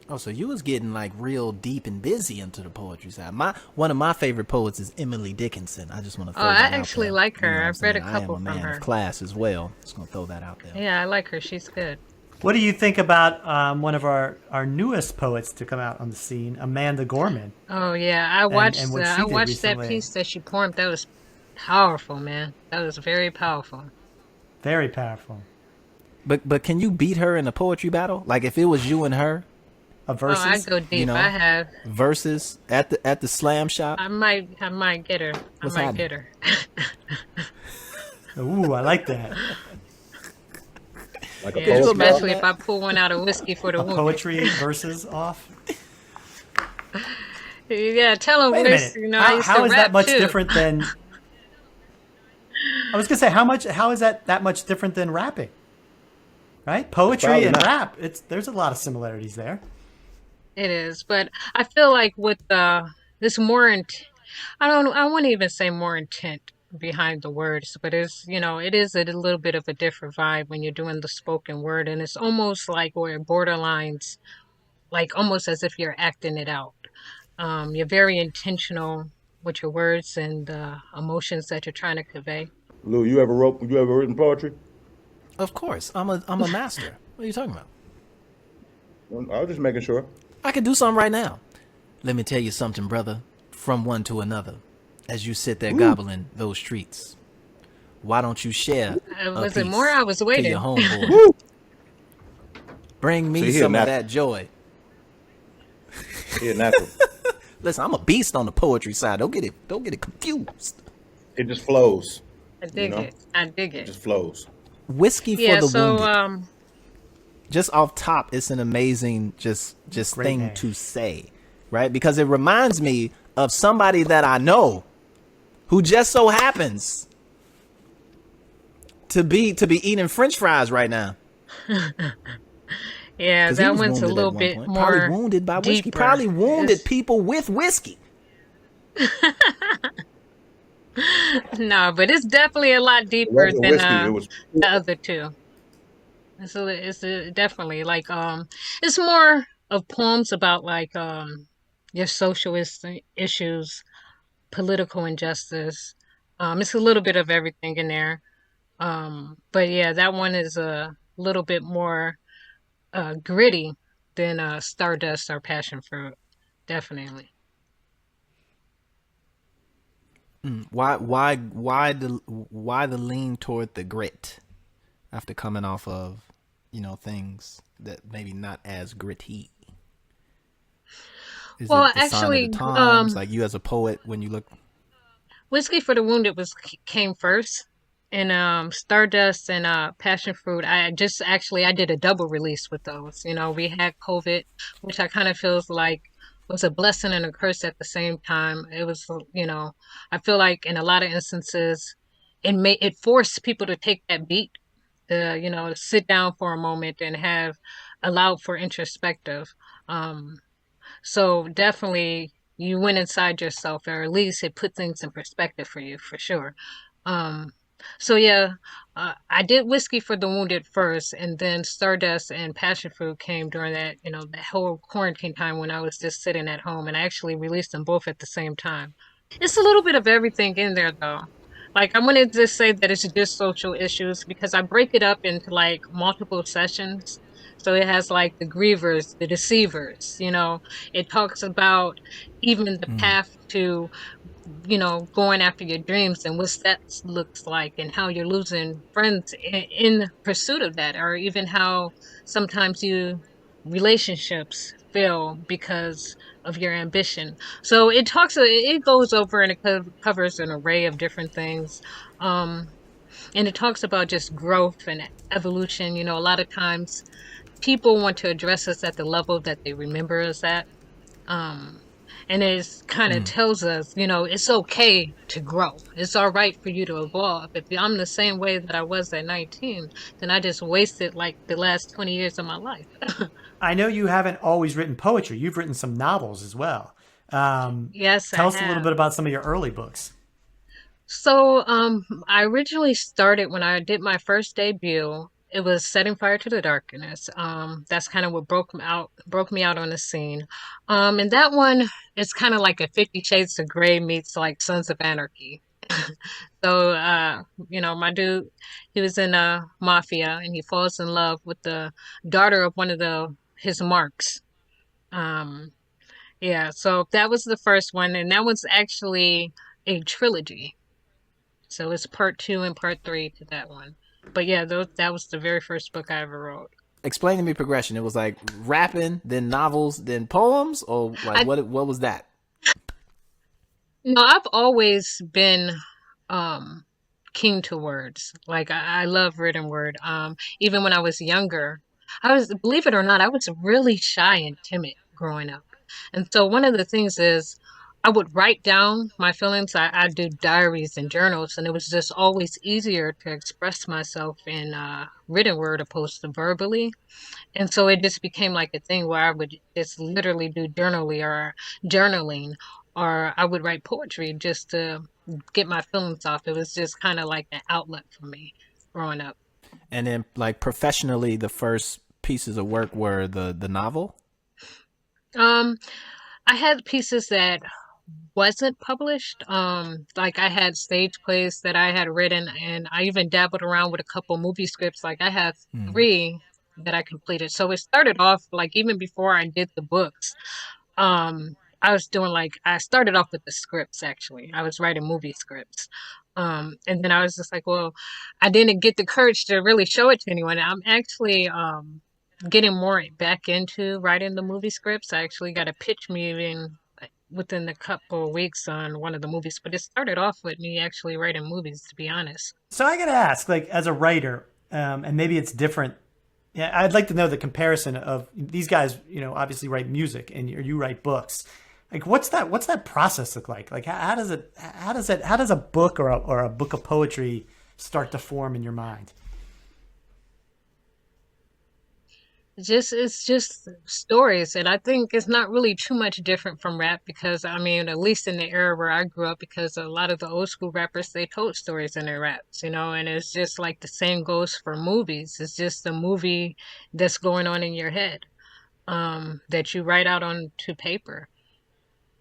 Oh, so you was getting like real deep and busy into the poetry side. One of my favorite poets is Emily Dickinson. I just want to
Oh,
throw
I
that out
actually
there.
like
You know
her.
what I'm
I've read a
saying? I am
couple
a
from
man of
her.
class as well. Just gonna throw that out there.
Yeah, I like her. She's good.
what do you think about one of our newest poets to come out on the scene, Amanda Gorman,
Oh yeah, I
and
watched
what
I
she did
watched that
recently?
piece that she performed. That was powerful, man. That was very powerful.
Very powerful.
But can you beat her in a poetry battle? Like if it was you and her,
A
Oh, I
versus.
go
you
deep. I
know,
have.
versus at the slam shop.
I might get her. I
What's
might
happening?
get her.
Ooh, I like that.
Like a
Could
Yeah,
you
poetry
imagine
off?
especially if
that?
I pull one out of Whiskey for the
A
Wounded.
poetry versus off.
Yeah, tell him,
Wait a
Whis.
minute.
I
How
used to
how is that
rap
much
too.
different than? I was gonna say how is that much different than rapping? Right?
It's
Poetry
probably
and
not.
rap. There's a lot of similarities there.
It is, but I feel like with this more I wouldn't even say more intent behind the words, but it is a little bit of a different vibe when you're doing the spoken word, and it's almost like where it borderlines, like almost as if you're acting it out. You're very intentional with your words and emotions that you're trying to convey.
Lou, you ever written poetry?
Of course, I'm a master. What are you talking about?
Well, I was just making sure.
I can do something right now. Let me tell you something, brother. From one to another, as you sit there
Ooh.
gobbling those streets, why don't you share a
Was it more?
piece
I was
to your
waiting.
homeboy?
Woo!
Bring me
See, he a
some of
natural.
that joy.
He a natural.
Listen, I'm a beast on the poetry side. Don't get it confused.
It just flows.
I
You
dig
know,
it. I dig
it
it.
just flows.
Whiskey for
Yeah.
the
So
wounded. Just off top, it's an amazing just
Great
thing
name.
to say, right? Because it reminds me of somebody that I know who just so happens to be eating French fries right now.
yeah,
Because he
that
was
one's a
wounded at
little
one
bit
point. Probably
more
wounded by whiskey.
deeper.
Probably wounded people with whiskey.
No, but it's definitely a lot
It
deeper
wasn't
than
whiskey. It was.
the other two. Definitely like it's more of poems about like your issues, political injustice. It's a little bit of everything in there. But yeah, that one is a little bit more gritty than Stardust or Passion Fruit. Definitely.
Why the lean toward the grit after coming off of, things that maybe not as gritty? Is
Well,
it the sign of the
actually,
times? Like you as a poet, when you look.
Whiskey for the Wounded came first, and Stardust and Passion Fruit. I did a double release with those. We had COVID, which I kind of feels like was a blessing and a curse at the same time. It was, I feel like in a lot of instances, it forced people to take that beat, to sit down for a moment and have allowed for introspective. Um, so definitely. you went inside yourself, or at least it put things in perspective for you, for sure. Um, so yeah, I did Whiskey for the Wounded first, and then Stardust and Passion Fruit came during that, that whole quarantine time when I was just sitting at home, and I actually released them both at the same time. It's a little bit of everything in there, though. Like, I wanted to say that it's just social issues because I break it up into like multiple sessions. So it has like the grievers, the deceivers, it talks about even the path to going after your dreams and what that looks like and how you're losing friends in pursuit of that, or even how sometimes relationships fail because of your ambition. So it goes over and it covers an array of different things. Um, and it talks about just growth and evolution. A lot of times people want to address us at the level that they remember us at. Um, and it kind of tells us, it's okay to grow. It's all right for you to evolve. If I'm the same way that I was at 19, then I just wasted like the last 20 years of my life.
I know you haven't always written poetry. You've written some novels as well.
Yes, I
Tell us a little
have.
bit about some of your early books.
So, I originally started when I did my first debut. It was Setting Fire to the Darkness. That's kind of what broke me out on the scene. And that one is kind of like a 50 Shades of Grey meets like Sons of Anarchy. So, my dude, he was in mafia and he falls in love with the daughter of one of his marks. Um, yeah, so that was the first one, and that was actually a trilogy. So it's part two and part three to that one. But yeah, that was the very first book I ever wrote.
Explain to me progression. It was like rapping, then novels, then poems, or like
I
what was that?
no, I've always been um keen to words. Like I love written word. Even when I was younger, believe it or not, I was really shy and timid growing up. And so one of the things is I would write down my feelings. I do diaries and journals, and it was just always easier to express myself in written word opposed to verbally. And so it just became like a thing where I would just literally do journaling, or I would write poetry just to get my feelings off. It was just kind of like an outlet for me growing up.
And then like professionally, the first pieces of work were the novel.
Um, I had pieces that wasn't published. Like I had stage plays that I had written, and I even dabbled around with a couple movie scripts. Like I have three that I completed. So it started off like even before I did the books. I was doing I started off with the scripts actually. I was writing movie scripts. And then I was just like, well, I didn't get the courage to really show it to anyone. I'm actually getting more back into writing the movie scripts. I actually got a pitch meeting within a couple of weeks on one of the movies, but it started off with me actually writing movies, to be honest.
So I got to ask, like, as a writer, and maybe it's different. Yeah, I'd like to know the comparison of these guys. Obviously write music, and you write books. Like, what's that process look like? Like, how does a book or a book of poetry start to form in your mind?
It's just stories, and I think it's not really too much different from rap because I mean, at least in the era where I grew up, because a lot of the old school rappers they told stories in their raps, and it's just like the same goes for movies. It's just a movie that's going on in your head, that you write out onto paper.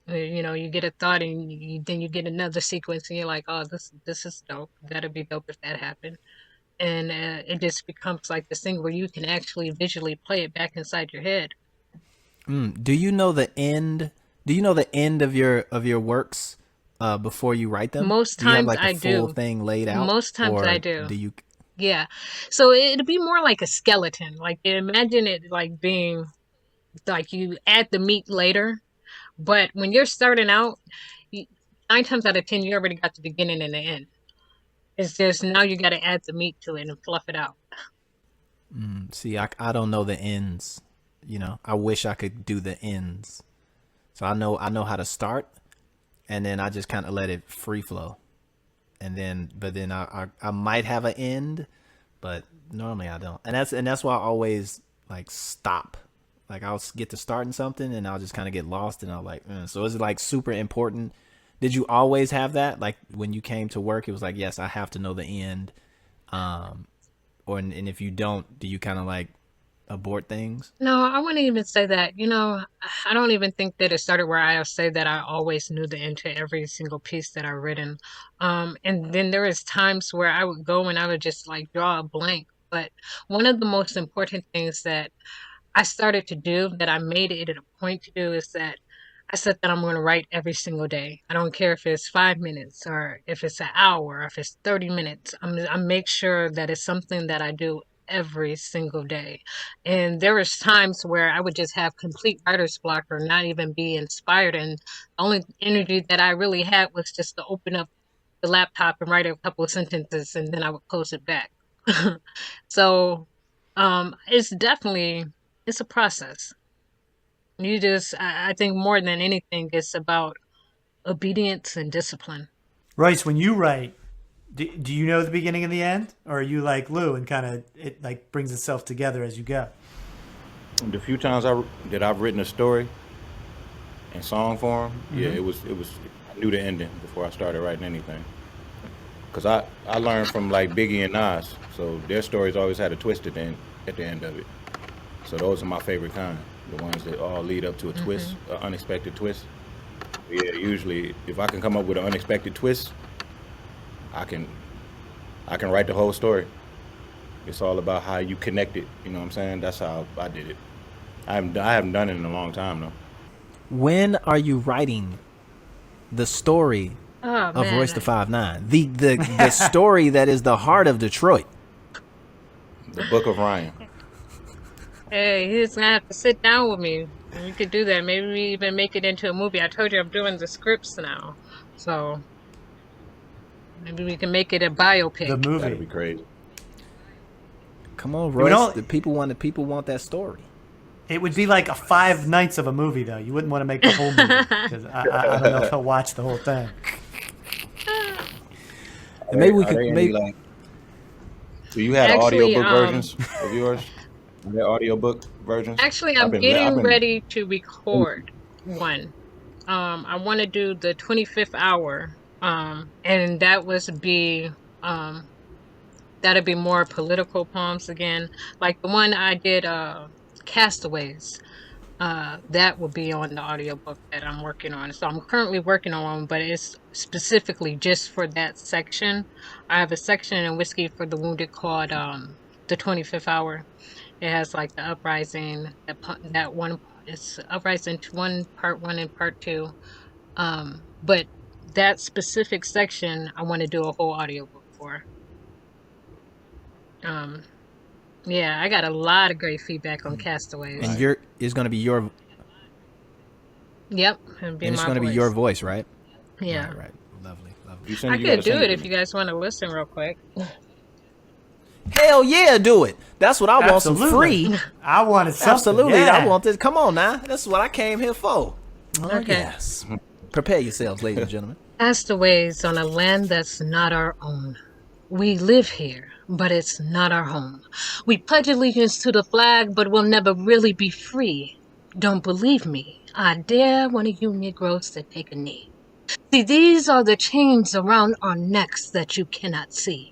You get a thought, and then you get another sequence, and you're like, oh, this is dope. That'd be dope if that happened. And it just becomes like this thing where you can actually visually play it back inside your head.
Do you know the end? Do you know the end of your works before you write them?
Most
Do you have
times
like
I
the full
do.
thing laid out?
Most times
Or
I do.
do you?
Yeah. So it'd be more like a skeleton. Like imagine it like being like you add the meat later, but when you're starting out, you, 9 times out of 10, you already got the beginning and the end. It's just now you got to add the meat to it and fluff it out.
See, I don't know the ends. I wish I could do the ends. So I know how to start, and then I just kind of let it free flow, but then I might have an end, but normally I don't. And that's why I always like stop. Like I'll get to starting something and I'll just kind of get lost and I'll like, so is it like super important? Did you always have that? Like when you came to work, it was like, yes, I have to know the end. And if you don't, do you kind of like abort things?
No, I wouldn't even say that. I don't even think that it started where I say that I always knew the end to every single piece that I've written. And then there is times where I would go and I would just like draw a blank. But one of the most important things that I started to do, that I made it a point to do, is that I said that I'm going to write every single day. I don't care if it's 5 minutes or if it's an hour or if it's 30 minutes. I make sure that it's something that I do every single day. And there was times where I would just have complete writer's block or not even be inspired. And the only energy that I really had was just to open up the laptop and write a couple of sentences and then I would close it back. So it's a process. I think more than anything, it's about obedience and discipline.
Royce, when you write, do you know the beginning and the end? Or are you like Lou and kind of it like brings itself together as you go?
The few times I've written a story in song form, yeah, it was I knew the ending before I started writing anything. Cause I learned from like Biggie and Nas, so their stories always had a twist at the end of it. So those are my favorite kind, the ones that all lead up to a twist, an unexpected twist. Yeah, usually if I can come up with an unexpected twist, I can write the whole story. It's all about how you connect it. You know what I'm saying? That's how I did it. I haven't done it in a long time though.
When are you writing the story of Royce the 5'9"? The story that is the heart of Detroit.
The Book of Ryan.
Hey, he's gonna have to sit down with me. We could do that. Maybe we even make it into a movie. I told you I'm doing the scripts now, so maybe we can make it a biopic.
The movie.
That'd be crazy.
Come on, Royce. The people want that story.
It would be like a 5 nights of a movie, though. You wouldn't want to make the whole movie because I don't know if he'll watch the whole thing.
And maybe we could.
So you had audiobook versions of yours? The audiobook versions?
Actually, I'm getting ready to record one. I want to do the 25th hour, and that'd be more political poems again, like the one I did, Castaways. That will be on the audiobook that I'm working on. So I'm currently working on one, but it's specifically just for that section. I have a section in Whiskey for the Wounded called the 25th Hour. It has like the uprising, that one. It's uprising 1, part 1 and part 2. But that specific section, I want to do a whole audiobook for. Yeah, I got a lot of great feedback on Castaways.
And it's going to be your.
Yep,
and it's going to be your voice, right?
Yeah.
Right. Lovely.
I could do it if you guys want to listen real quick.
Hell yeah, do it. That's what I want. Some free.
I wanted something.
Absolutely.
Yeah.
I want this. Come on now. That's what I came here for.
Okay.
Yes. Prepare yourselves, ladies and gentlemen.
Castaways on a land that's not our own. We live here, but it's not our home. We pledge allegiance to the flag, but we'll never really be free. Don't believe me? I dare one of you Negroes to take a knee. See, these are the chains around our necks that you cannot see.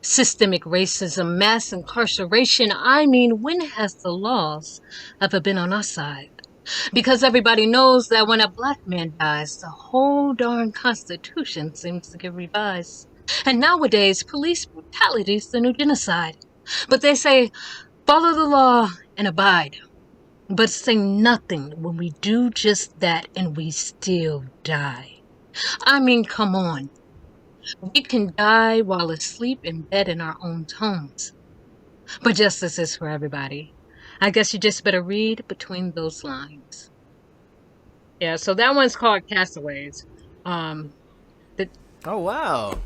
Systemic racism, mass incarceration. I mean, when has the laws ever been on our side? Because everybody knows that when a black man dies, the whole darn Constitution seems to get revised. And nowadays, police brutality is the new genocide. But they say, follow the law and abide. But say nothing when we do just that and we still die. I mean, come on. We can die while asleep in bed in our own homes. But justice is for everybody. I guess you just better read between those lines. Yeah, so that one's called Castaways.
Oh, wow.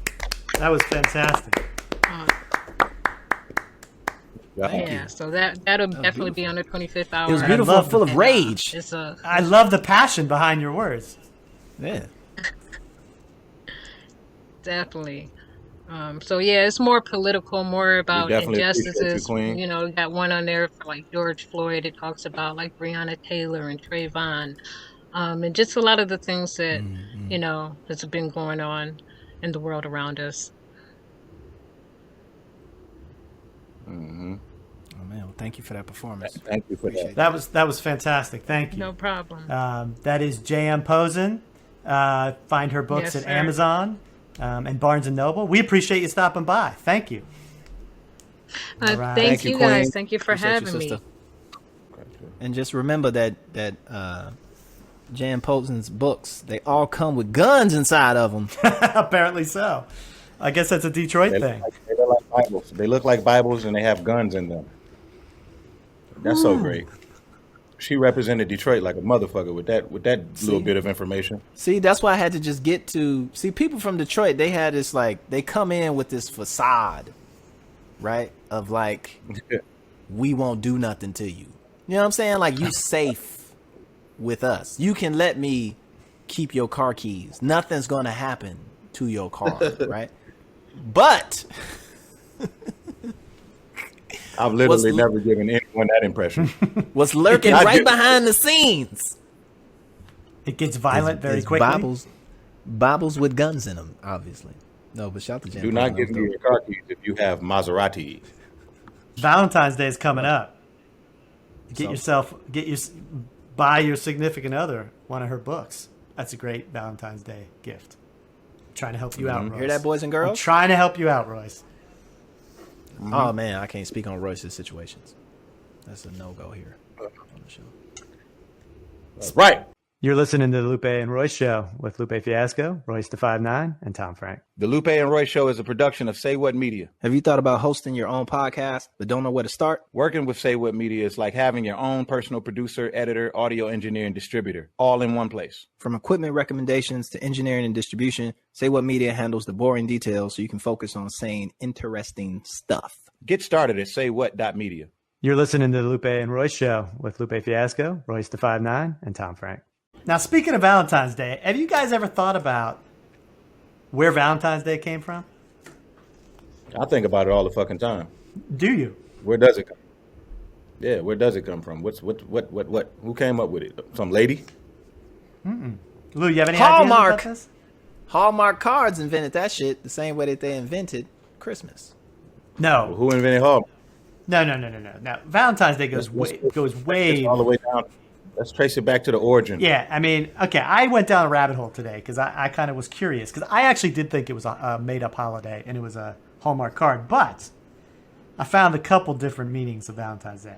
That was fantastic.
Yeah, so that'll definitely be on the 25th hour.
It was beautiful and full of rage.
I love the passion behind your words.
Yeah.
Definitely. So yeah, it's more political, more
We
about
definitely appreciate you,
injustices.
Queen.
You know, we got one on there for like George Floyd. It talks about like Breonna Taylor and Trayvon, and just a lot of the things that has been going on in the world around us.
Hmm.
Oh man, well, thank you for that performance.
Thank you for
Appreciate
that.
That was fantastic. Thank you.
No problem.
That is J.M. Posen. Find her books
Yes,
at
sir.
Amazon and Barnes and Noble. We appreciate you stopping by. Thank you. All right.
Thank
Thank you,
you guys.
Queen.
Thank you for
Appreciate you,
having me.
sister. And just remember that Jan Posen's books, they all come with guns inside of them.
Apparently so. I guess that's a Detroit thing.
They look like Bibles. They look like Bibles, and they have guns in them. That's so great. She represented Detroit like a motherfucker with that little bit of information.
See, that's why I had to just get to see people from Detroit. They had this like they come in with this facade, right? Of like we won't do nothing to you. You know what I'm saying? Like you safe with us. You can let me keep your car keys. Nothing's gonna happen to your car, right? But
I've literally never given anyone that impression.
what's lurking right behind the scenes?
It gets violent very
It's
quickly.
Bibles with guns in them, obviously. No, but shout to Jan
Do not
Posen.
give me your car keys if you have Maserati.
Valentine's Day is coming up.
So-
Buy your significant other one of her books. That's a great Valentine's Day gift. I'm trying to help you out, Royce.
Hear that, boys and
I'm
girls?
trying to help you out, Royce.
Oh man, I can't speak on Royce's situations. That's a no-go here on the show.
That's right.
You're listening to the Lupe and Royce Show with Lupe Fiasco, Royce the 5'9", and Tom Frank.
The Lupe and Royce Show is a production of Say What Media.
Have you thought about hosting your own podcast but don't know where to start?
Working with Say What Media is like having your own personal producer, editor, audio engineer, and distributor, all in one place.
From equipment recommendations to engineering and distribution, Say What Media handles the boring details so you can focus on saying interesting stuff.
Get started at saywhat.media.
You're listening to the Lupe and Royce Show with Lupe Fiasco, Royce the 5'9", and Tom Frank. Now, speaking of Valentine's Day, have you guys ever thought about where Valentine's Day came from?
I think about it all the fucking time.
Do you?
Where does it come? Yeah, where does it come from? What? Who came up with it? Some lady?
Lou, you have any
Hallmark.
ideas about this?
Hallmark cards invented that shit the same way that they invented Christmas.
No.
Who invented Hallmark?
No. Now, Valentine's Day goes way
all the way down. Let's trace it back to the origin.
Yeah, I mean, okay, I went down a rabbit hole today because I kind of was curious because I actually did think it was a made-up holiday and it was a Hallmark card, but I found a couple different meanings of Valentine's Day.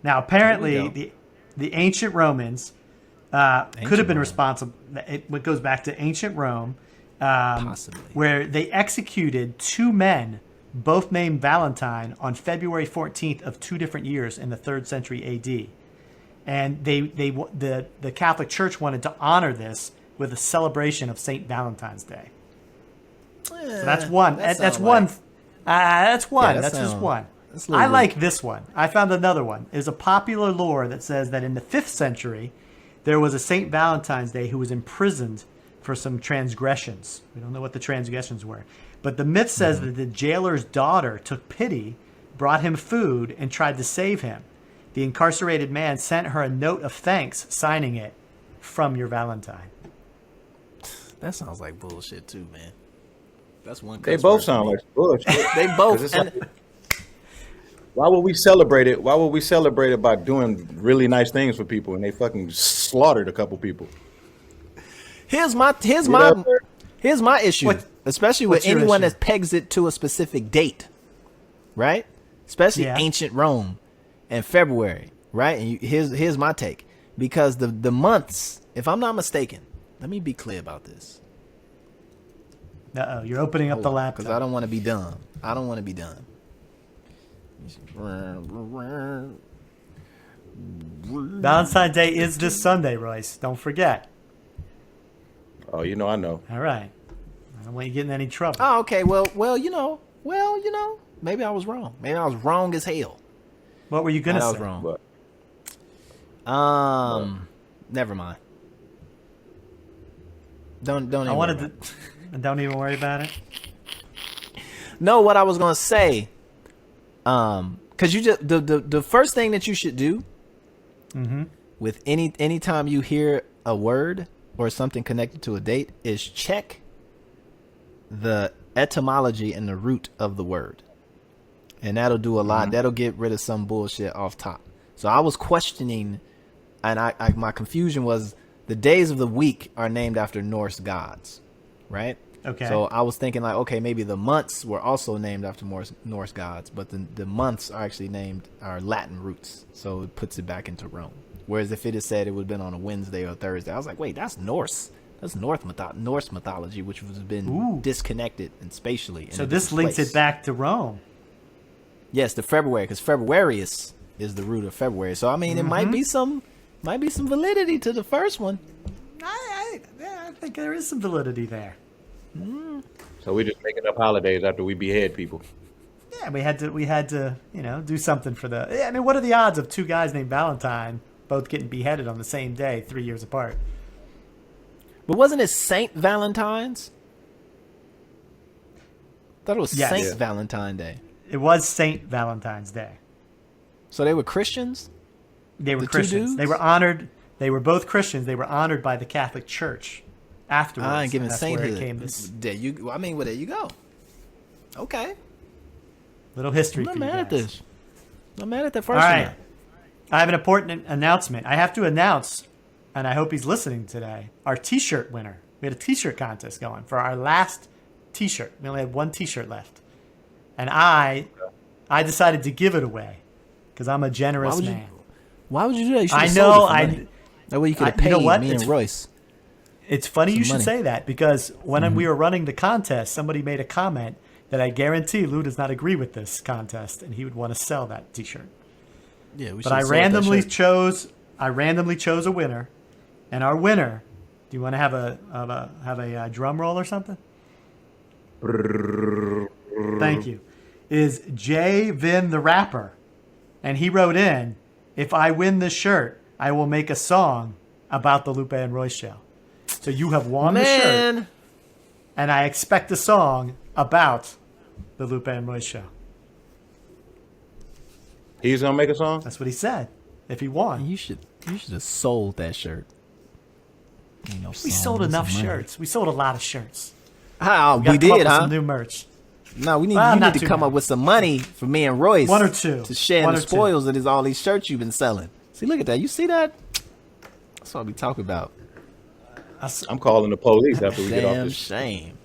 Now, apparently, the ancient Romans could have been responsible. It goes back to ancient Rome,
Possibly.
where they executed two men, both named Valentine, on February 14th of two different years in the 3rd century A.D., and the Catholic Church wanted to honor this with a celebration of St. Valentine's Day. So that's one. That's one. That's one.
Yeah,
that's just one.
that's a little
I
weak.
like this one. I found another one. There's a popular lore that says that in the 5th century, there was a St. Valentine's Day who was imprisoned for some transgressions. We don't know what the transgressions were. But the myth says that the jailer's daughter took pity, brought him food, and tried to save him. The incarcerated man sent her a note of thanks, signing it, "From your Valentine."
That sounds like bullshit too, man. That's one.
They
cuss
both
word
sound
for me.
like bullshit.
They
'Cause
both.
it's
And,
like, why would we celebrate it? Why would we celebrate it by doing really nice things for people and they fucking slaughtered a couple people?
here's my issue,
What-
especially with
what's your
anyone
issue?
that pegs it to a specific date, right? Especially
Yeah.
ancient Rome and February, right? And here's my take, because the months, if I'm not mistaken, let me be clear about this.
Uh-oh, you're opening up the
Because I
laptop.
don't want to be dumb. I don't want to be dumb.
Valentine's Day is this Sunday, Royce. Don't forget.
Oh, you know, I know.
All right. I don't want you getting any trouble.
Oh, okay. Well, you know. Maybe I was wrong. Maybe I was wrong as hell.
What were you going to
I
say?
was wrong.
But
Never mind. Don't. Even
I
worry
wanted
about
to... Don't even worry about it.
No, what I was gonna say, because you just the first thing that you should do with anytime you hear a word or something connected to a date is check the etymology and the root of the word, and that'll do a lot. That'll get rid of some bullshit off top. So I was questioning, and I my confusion was the days of the week are named after Norse gods, right?
Okay.
So I was thinking like, okay, maybe the months were also named after Norse gods, but the months are actually named are Latin roots. So it puts it back into Rome. Whereas if it had said it would have been on a Wednesday or Thursday, I was like, wait, that's Norse. That's Norse mythology, which has been disconnected and spatially.
So this links it back to Rome.
Yes, to February, because Februarius is the root of February. So I mean, it might be some validity to the first one.
I think there is some validity there.
So we're just making up holidays after we behead people.
Yeah, we had to do something for the. I mean, what are the odds of two guys named Valentine both getting beheaded on the same day, 3 years apart?
But wasn't it Saint Valentine's? I thought it was Saint Valentine Day.
It was Saint Valentine's Day.
So they were Christians?
They were Christians. They were honored. They were both Christians. They were honored by the Catholic Church afterwards.
And given
that's
sainthood.
where it came this.
There you go. Okay.
Little history.
I'm not
for you
mad at
guys.
this. I'm mad at the first
All right.
one.
I have an important announcement. I have to announce, and I hope he's listening today, our T-shirt winner. We had a T-shirt contest going for our last T-shirt. We only had one T-shirt left. And I decided to give it away because I'm a generous man.
Why would you do that? You should
I
have
know.
sold it for money. That way you could have paid me and Royce.
It's funny you should
money.
say that because when we were running the contest, somebody made a comment that I guarantee Lou does not agree with this contest, and he would want to sell that T-shirt.
Yeah, we
But I randomly chose a winner, and our winner. Do you want to have a drum roll or something? Thank you. Is J Vin the rapper, and he wrote in, "If I win this shirt, I will make a song about the Lupe and Royce show." So you have won the shirt, and I expect a song about the Lupe and Royce show.
He's gonna make a song?
That's what he said. If he won,
You should have sold that shirt.
we sold enough shirts. We sold a lot of shirts.
We did, huh?
Some new merch.
No, you need
not
to
too
come
many.
up with some money for me and Royce.
One or two.
To share
One
the
or two.
spoils of all these shirts you've been selling. See, look at that. You see that? That's what we talk about.
I'm calling the police after we get off
Damn
this.
shame.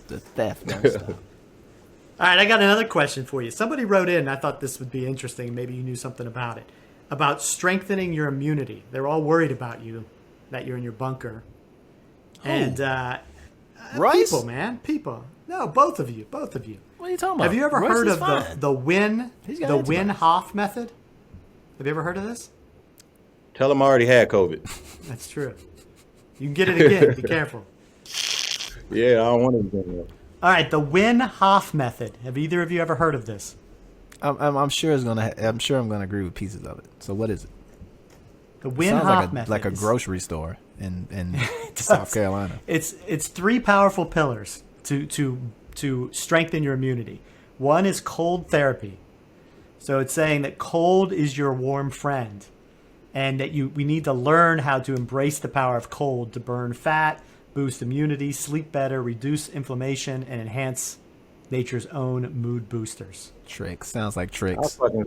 The theft don't stop.
All right, I got another question for you. Somebody wrote in, I thought this would be interesting. Maybe you knew something about it. About strengthening your immunity. They're all worried about you, that you're in your bunker. And
Royce?
people, man, people. No, both of you.
What are you talking about?
Have you ever
Royce
heard
is
of
fine.
the Win
He's got
the
antibodies.
Win-Hoff method? Have you ever heard of this?
Tell him I already had COVID.
That's true. You can get it again. Be careful.
Yeah, I don't want anything.
All right, the Win-Hoff method. Have either of you ever heard of this?
I'm sure I'm gonna agree with pieces of it. So what is it?
The
Sounds
Win-Hoff method.
like a
is-
grocery store in South Carolina.
It's three powerful pillars to strengthen your immunity. One is cold therapy. So it's saying that cold is your warm friend, and that we need to learn how to embrace the power of cold to burn fat, boost immunity, sleep better, reduce inflammation, and enhance nature's own mood boosters.
Tricks. Sounds like
I was
tricks.
fucking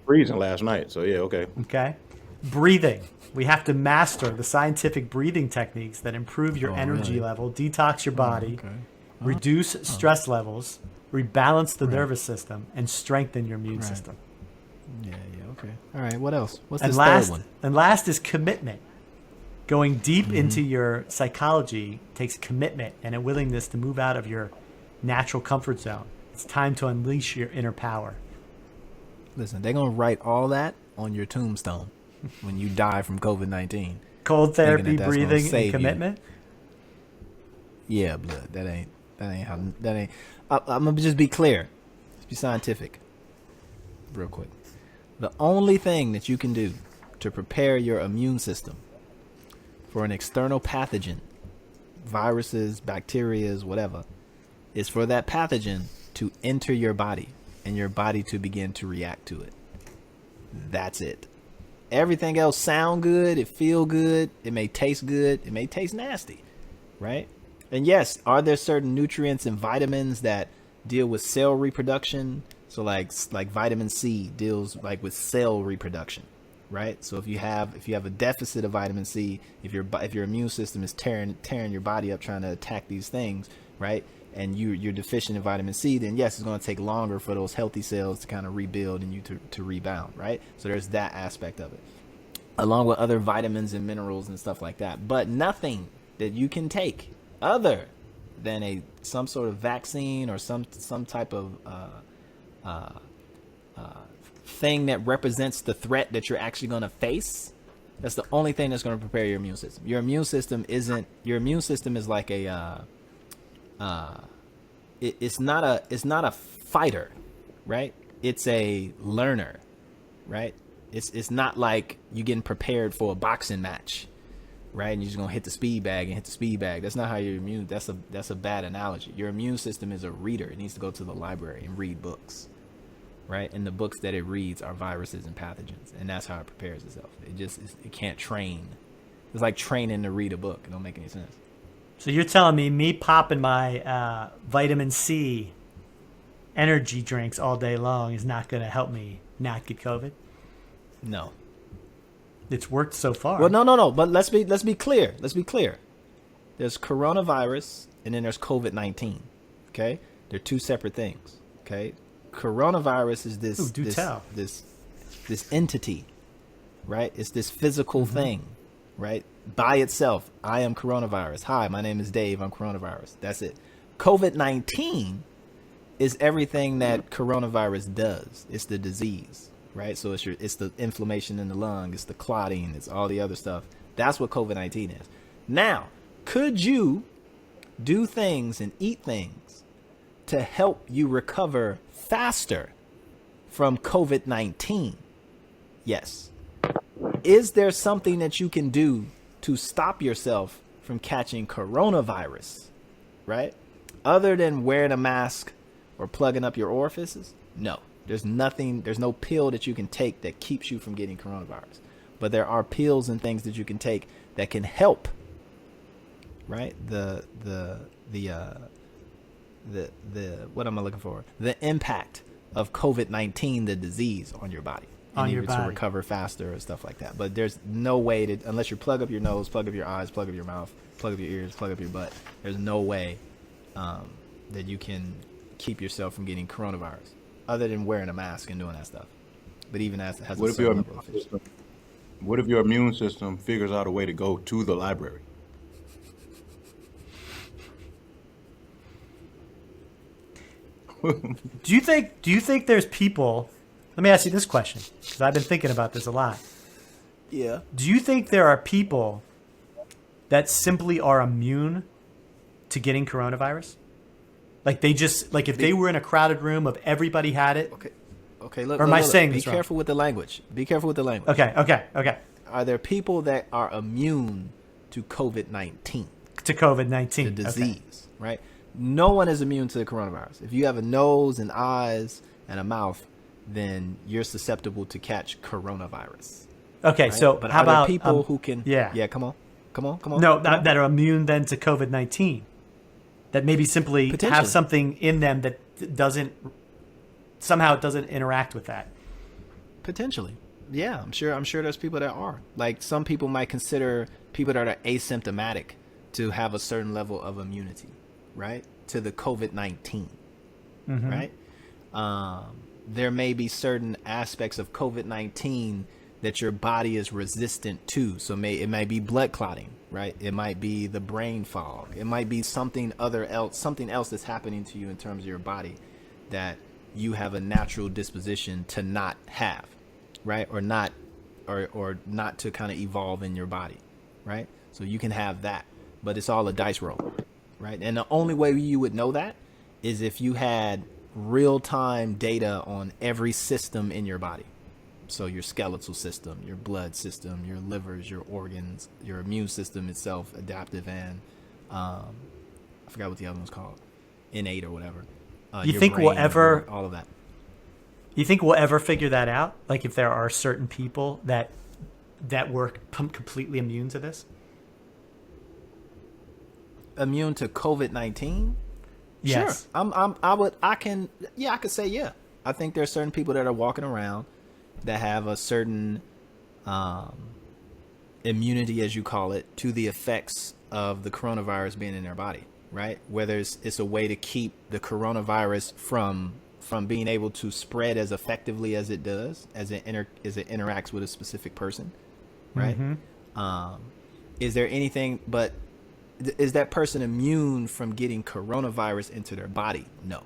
freezing last night, so yeah, okay.
Okay? Breathing. We have to master the scientific breathing techniques that improve your energy
really?
level, detox your body,
Okay.
reduce stress levels, rebalance the nervous system, and strengthen your immune system.
Yeah, okay. All right, what else? What's
And
this
last,
third one?
and last is commitment. Going deep into your psychology takes commitment and a willingness to move out of your natural comfort zone. It's time to unleash your inner power.
Listen, they're going to write all that on your tombstone when you die from COVID-19.
Cold therapy,
Thinking that that's gonna
breathing,
save
and
you.
commitment.
Yeah, blood. That ain't how. I'm going to just be clear. Let's be scientific. Real quick. The only thing that you can do to prepare your immune system for an external pathogen, viruses, bacteria, whatever, is for that pathogen to enter your body and your body to begin to react to it. That's it. Everything else sound good, it feel good, it may taste good, it may taste nasty, right? And yes, are there certain nutrients and vitamins that deal with cell reproduction? So like vitamin C deals like with cell reproduction, right? So if you have a deficit of vitamin C, if your immune system is tearing your body up trying to attack these things, right? And you're deficient in vitamin C, then yes, it's going to take longer for those healthy cells to kind of rebuild and you to rebound, right? So there's that aspect of it, along with other vitamins and minerals and stuff like that. But nothing that you can take other than some sort of vaccine or some type of thing that represents the threat that you're actually going to face. That's the only thing that's going to prepare your immune system. Your immune system is like it's not a fighter, right? It's a learner, right? It's not like you getting prepared for a boxing match, right? And you're just gonna hit the speed bag. That's not how your immune. That's a bad analogy. Your immune system is a reader. It needs to go to the library and read books, right? And the books that it reads are viruses and pathogens, and that's how it prepares itself. It can't train. It's like training to read a book. It don't make any sense.
So you're telling me popping my vitamin C energy drinks all day long is not going to help me not get COVID?
No.
It's worked so far.
Well, no. But let's be clear. There's coronavirus and then there's COVID-19. Okay, they're two separate things. Okay, coronavirus is this entity, right? It's this physical thing, right? By itself, I am coronavirus. Hi, my name is Dave. I'm coronavirus. That's it. COVID-19 is everything that coronavirus does. It's the disease, right? So it's the inflammation in the lung. It's the clotting. It's all the other stuff. That's what COVID-19 is. Now, could you do things and eat things to help you recover faster from COVID-19? Yes. Is there something that you can do to stop yourself from catching coronavirus, right? Other than wearing a mask or plugging up your orifices? No, there's no pill that you can take that keeps you from getting coronavirus. But there are pills and things that you can take that can help, right? The what am I looking for? The impact of COVID-19, the disease on your body. To recover faster and stuff like that. But there's no way to, unless you plug up your nose, plug up your eyes, plug up your mouth, plug up your ears, plug up your butt, there's no way that you can keep yourself from getting coronavirus other than wearing a mask and doing that stuff. But even that has a certain level of efficiency.
What if your immune system figures out a way to go to the library?
Do you think there's people? Let me ask you this question, because I've been thinking about this a lot.
Yeah.
Do you think there are people that simply are immune to getting coronavirus? Like if they were in a crowded room of everybody had it.
Okay. Look.
Or am I saying
this wrong? Be careful with the language. Okay. Are there people that are immune to COVID-19?
To COVID-19.
The disease, right? No one is immune to the coronavirus. If you have a nose and eyes and a mouth, then you're susceptible to catch coronavirus.
Okay, right? So
but
how about
people who can?
Yeah.
Come on.
No, that are immune then to COVID-19, that maybe simply have something in them that doesn't interact with that.
Potentially, yeah. I'm sure there's people that are. Like some people might consider people that are asymptomatic to have a certain level of immunity, right, to the COVID-19, right? There may be certain aspects of COVID-19 that your body is resistant to. So it might be blood clotting, right? It might be the brain fog. It might be something else that's happening to you in terms of your body that you have a natural disposition to not have, right? Or not to kind of evolve in your body, right? So you can have that, but it's all a dice roll, right? And the only way you would know that is if you had real-time data on every system in your body. So your skeletal system, your blood system, your livers, your organs, your immune system itself, adaptive and I forgot what the other one's called, innate or whatever.
You
your
think we'll
brain,
ever-
all of that.
You think we'll ever figure that out? Like if there are certain people that were completely immune to this?
Immune to COVID-19?
Yes.
Sure. I could say yeah. I think there are certain people that are walking around that have a certain immunity, as you call it, to the effects of the coronavirus being in their body, right? Whether it's a way to keep the coronavirus from being able to spread as effectively as it does, as it interacts with a specific person, right?
Mm-hmm.
Is there anything, but is that person immune from getting coronavirus into their body? No.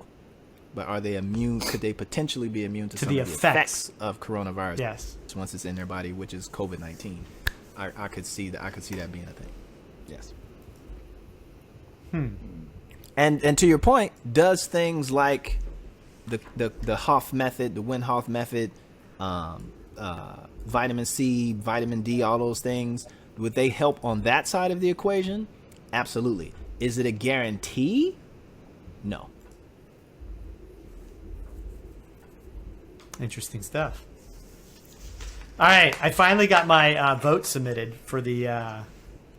But are they immune? Could they potentially be immune to some
the
of the
effects
of coronavirus?
Yes.
Once it's in their body, which is COVID-19, I could see that. I could see that being a thing. Yes. And to your point, does things like the Hoff method, the Wim Hof method, vitamin C, vitamin D, all those things, would they help on that side of the equation? Absolutely. Is it a guarantee? No.
Interesting stuff. All right, I finally got my vote submitted for the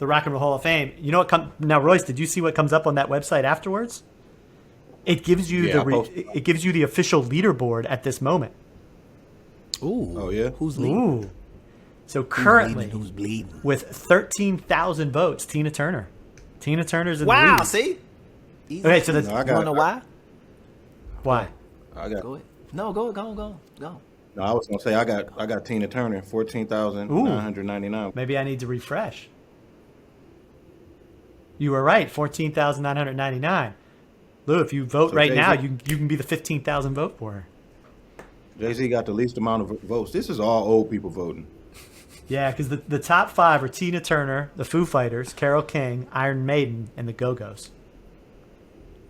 Rock and Roll Hall of Fame. You know what? Now, Royce, did you see what comes up on that website afterwards? It gives you it gives you the official leaderboard at this moment.
Ooh.
Oh, yeah?
Who's leading?
Ooh. So currently,
Who's bleeding?
with 13,000 votes, Tina Turner. Tina Turner's in the
Wow.
lead.
See. Easy.
Okay, so that's
No, I
You
got
wanna know why?
why.
I got.
Go ahead. No, go.
No, I was gonna say I got Tina Turner, 14,999.
Maybe I need to refresh. You were right, 14,999. Lou, if you vote
So
right now,
Jay-Z-
you can be the 15,000 vote for her.
Jay-Z got the least amount of votes. This is all old people voting.
Yeah, because the top five are Tina Turner, the Foo Fighters, Carole King, Iron Maiden, and the Go-Go's.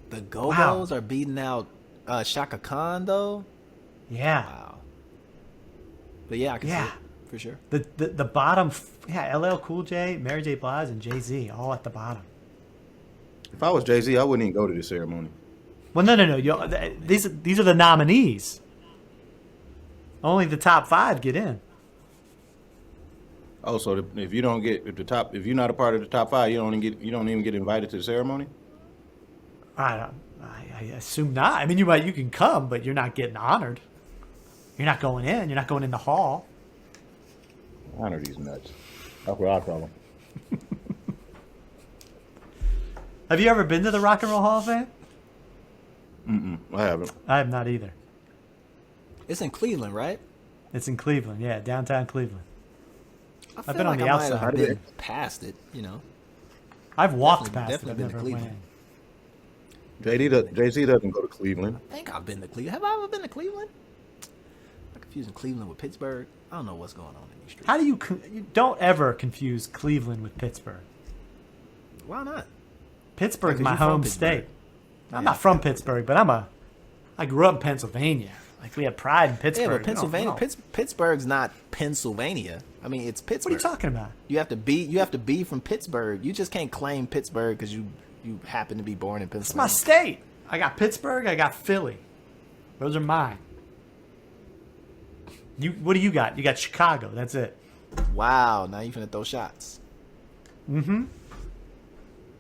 The Go-Go's are beating out Shaka Khan, though.
Yeah.
Wow. But yeah, I can see it for sure.
The bottom, LL Cool J, Mary J. Blige, and Jay-Z all at the bottom.
If I was Jay-Z, I wouldn't even go to this ceremony.
Well, no. These are the nominees. Only the top five get in.
Oh, so if you don't get if you're not a part of the top five, you don't even get invited to the ceremony.
I assume not. I mean, you can come, but you're not getting honored. You're not going in. You're not going in the hall.
Honor these nuts. That's what I call them.
Have you ever been to the Rock and Roll Hall of Fame?
I haven't.
I have not either.
It's in Cleveland, right?
It's in Cleveland. Yeah, downtown Cleveland.
I feel
been on
like
the
I might have
outside.
been past it, you know.
I've walked
Definitely-
past it. I've
definitely been to
never went
Cleveland.
in.
Jay-Z doesn't go to Cleveland.
I think I've been to Cleveland. Have I ever been to Cleveland? I'm confusing Cleveland with Pittsburgh. I don't know what's going on in these streets.
How do you don't ever confuse Cleveland with Pittsburgh?
Why not?
Pittsburgh's
'cause
my
you're from
home
Pittsburgh.
state. I'm not from Pittsburgh, but I grew up in Pennsylvania. Like we had pride in Pittsburgh.
Yeah, but Pennsylvania,
No.
Pittsburgh's not Pennsylvania. I mean, it's
What
Pittsburgh.
are you talking about?
You have to be from Pittsburgh. You just can't claim Pittsburgh because you happen to be born in
It's my
Pennsylvania.
state. I got Pittsburgh. I got Philly. Those are mine. What do you got? You got Chicago. That's it.
Wow, now you finna throw shots.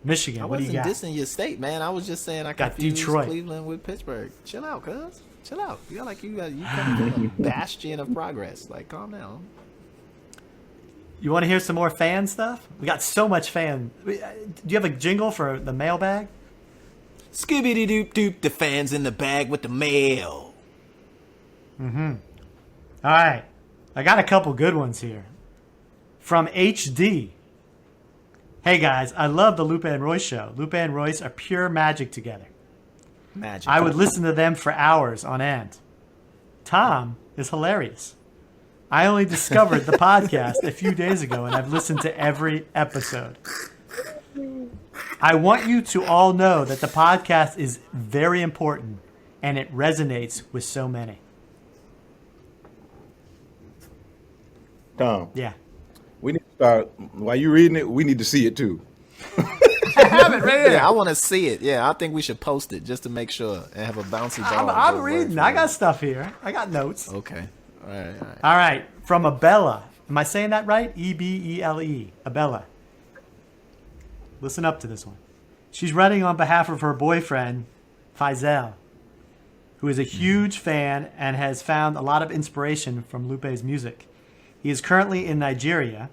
Michigan.
I
What do you
wasn't
got?
dissing your state, man. I was just saying I
Got
confused
Detroit.
Cleveland with Pittsburgh. Chill out, cuz. Chill out. You coming from a bastion of progress. Like, calm down.
You want to hear some more fan stuff? We got so much fan. Do you have a jingle for the mailbag?
Scooby doop doop. The fans in the bag with the mail.
All right. I got a couple good ones here. From HD. Hey guys, I love the Lupe and Royce show. Lupe and Royce are pure magic together.
Magic.
I would listen to them for hours on end. Tom is hilarious. I only discovered the podcast a few days ago and I've listened to every episode. I want you to all know that the podcast is very important and it resonates with so many.
Tom,
Yeah.
we need to start. While you reading it, we need to see it too.
have it right here.
Yeah, I want to see it. Yeah, I think we should post it just to make sure and have a bouncy ball.
I'm reading. I got stuff here. I got notes.
Okay. All right.
All right. From Abella. Am I saying that right? Ebele. Abella. Listen up to this one. She's writing on behalf of her boyfriend, Faisal, who is a huge fan and has found a lot of inspiration from Lupe's music. He is currently in Nigeria.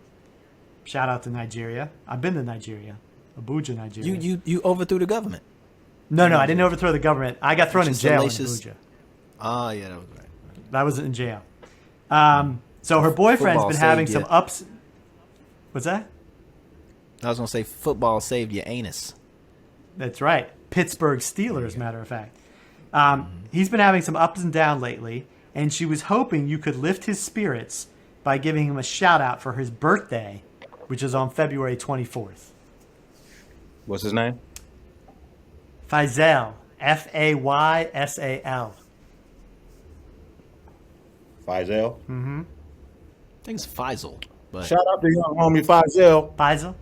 Shout out to Nigeria. I've been to Nigeria. Abuja, Nigeria.
You overthrew the government.
No, I didn't overthrow the government. I got thrown in jail in Abuja.
Oh, yeah, that was right.
I was in jail. So her boyfriend's been having some ups. What's that?
I was going to say football saved your anus.
That's right. Pittsburgh Steelers, matter of fact. He's been having some ups and downs lately, and she was hoping you could lift his spirits by giving him a shout out for his birthday, which is on February 24th.
What's his name?
Faisal. Faysal.
Faisal.
Mm-hmm.
I think it's Faisal. But
Shout out to young homie Faisal.
Faisal?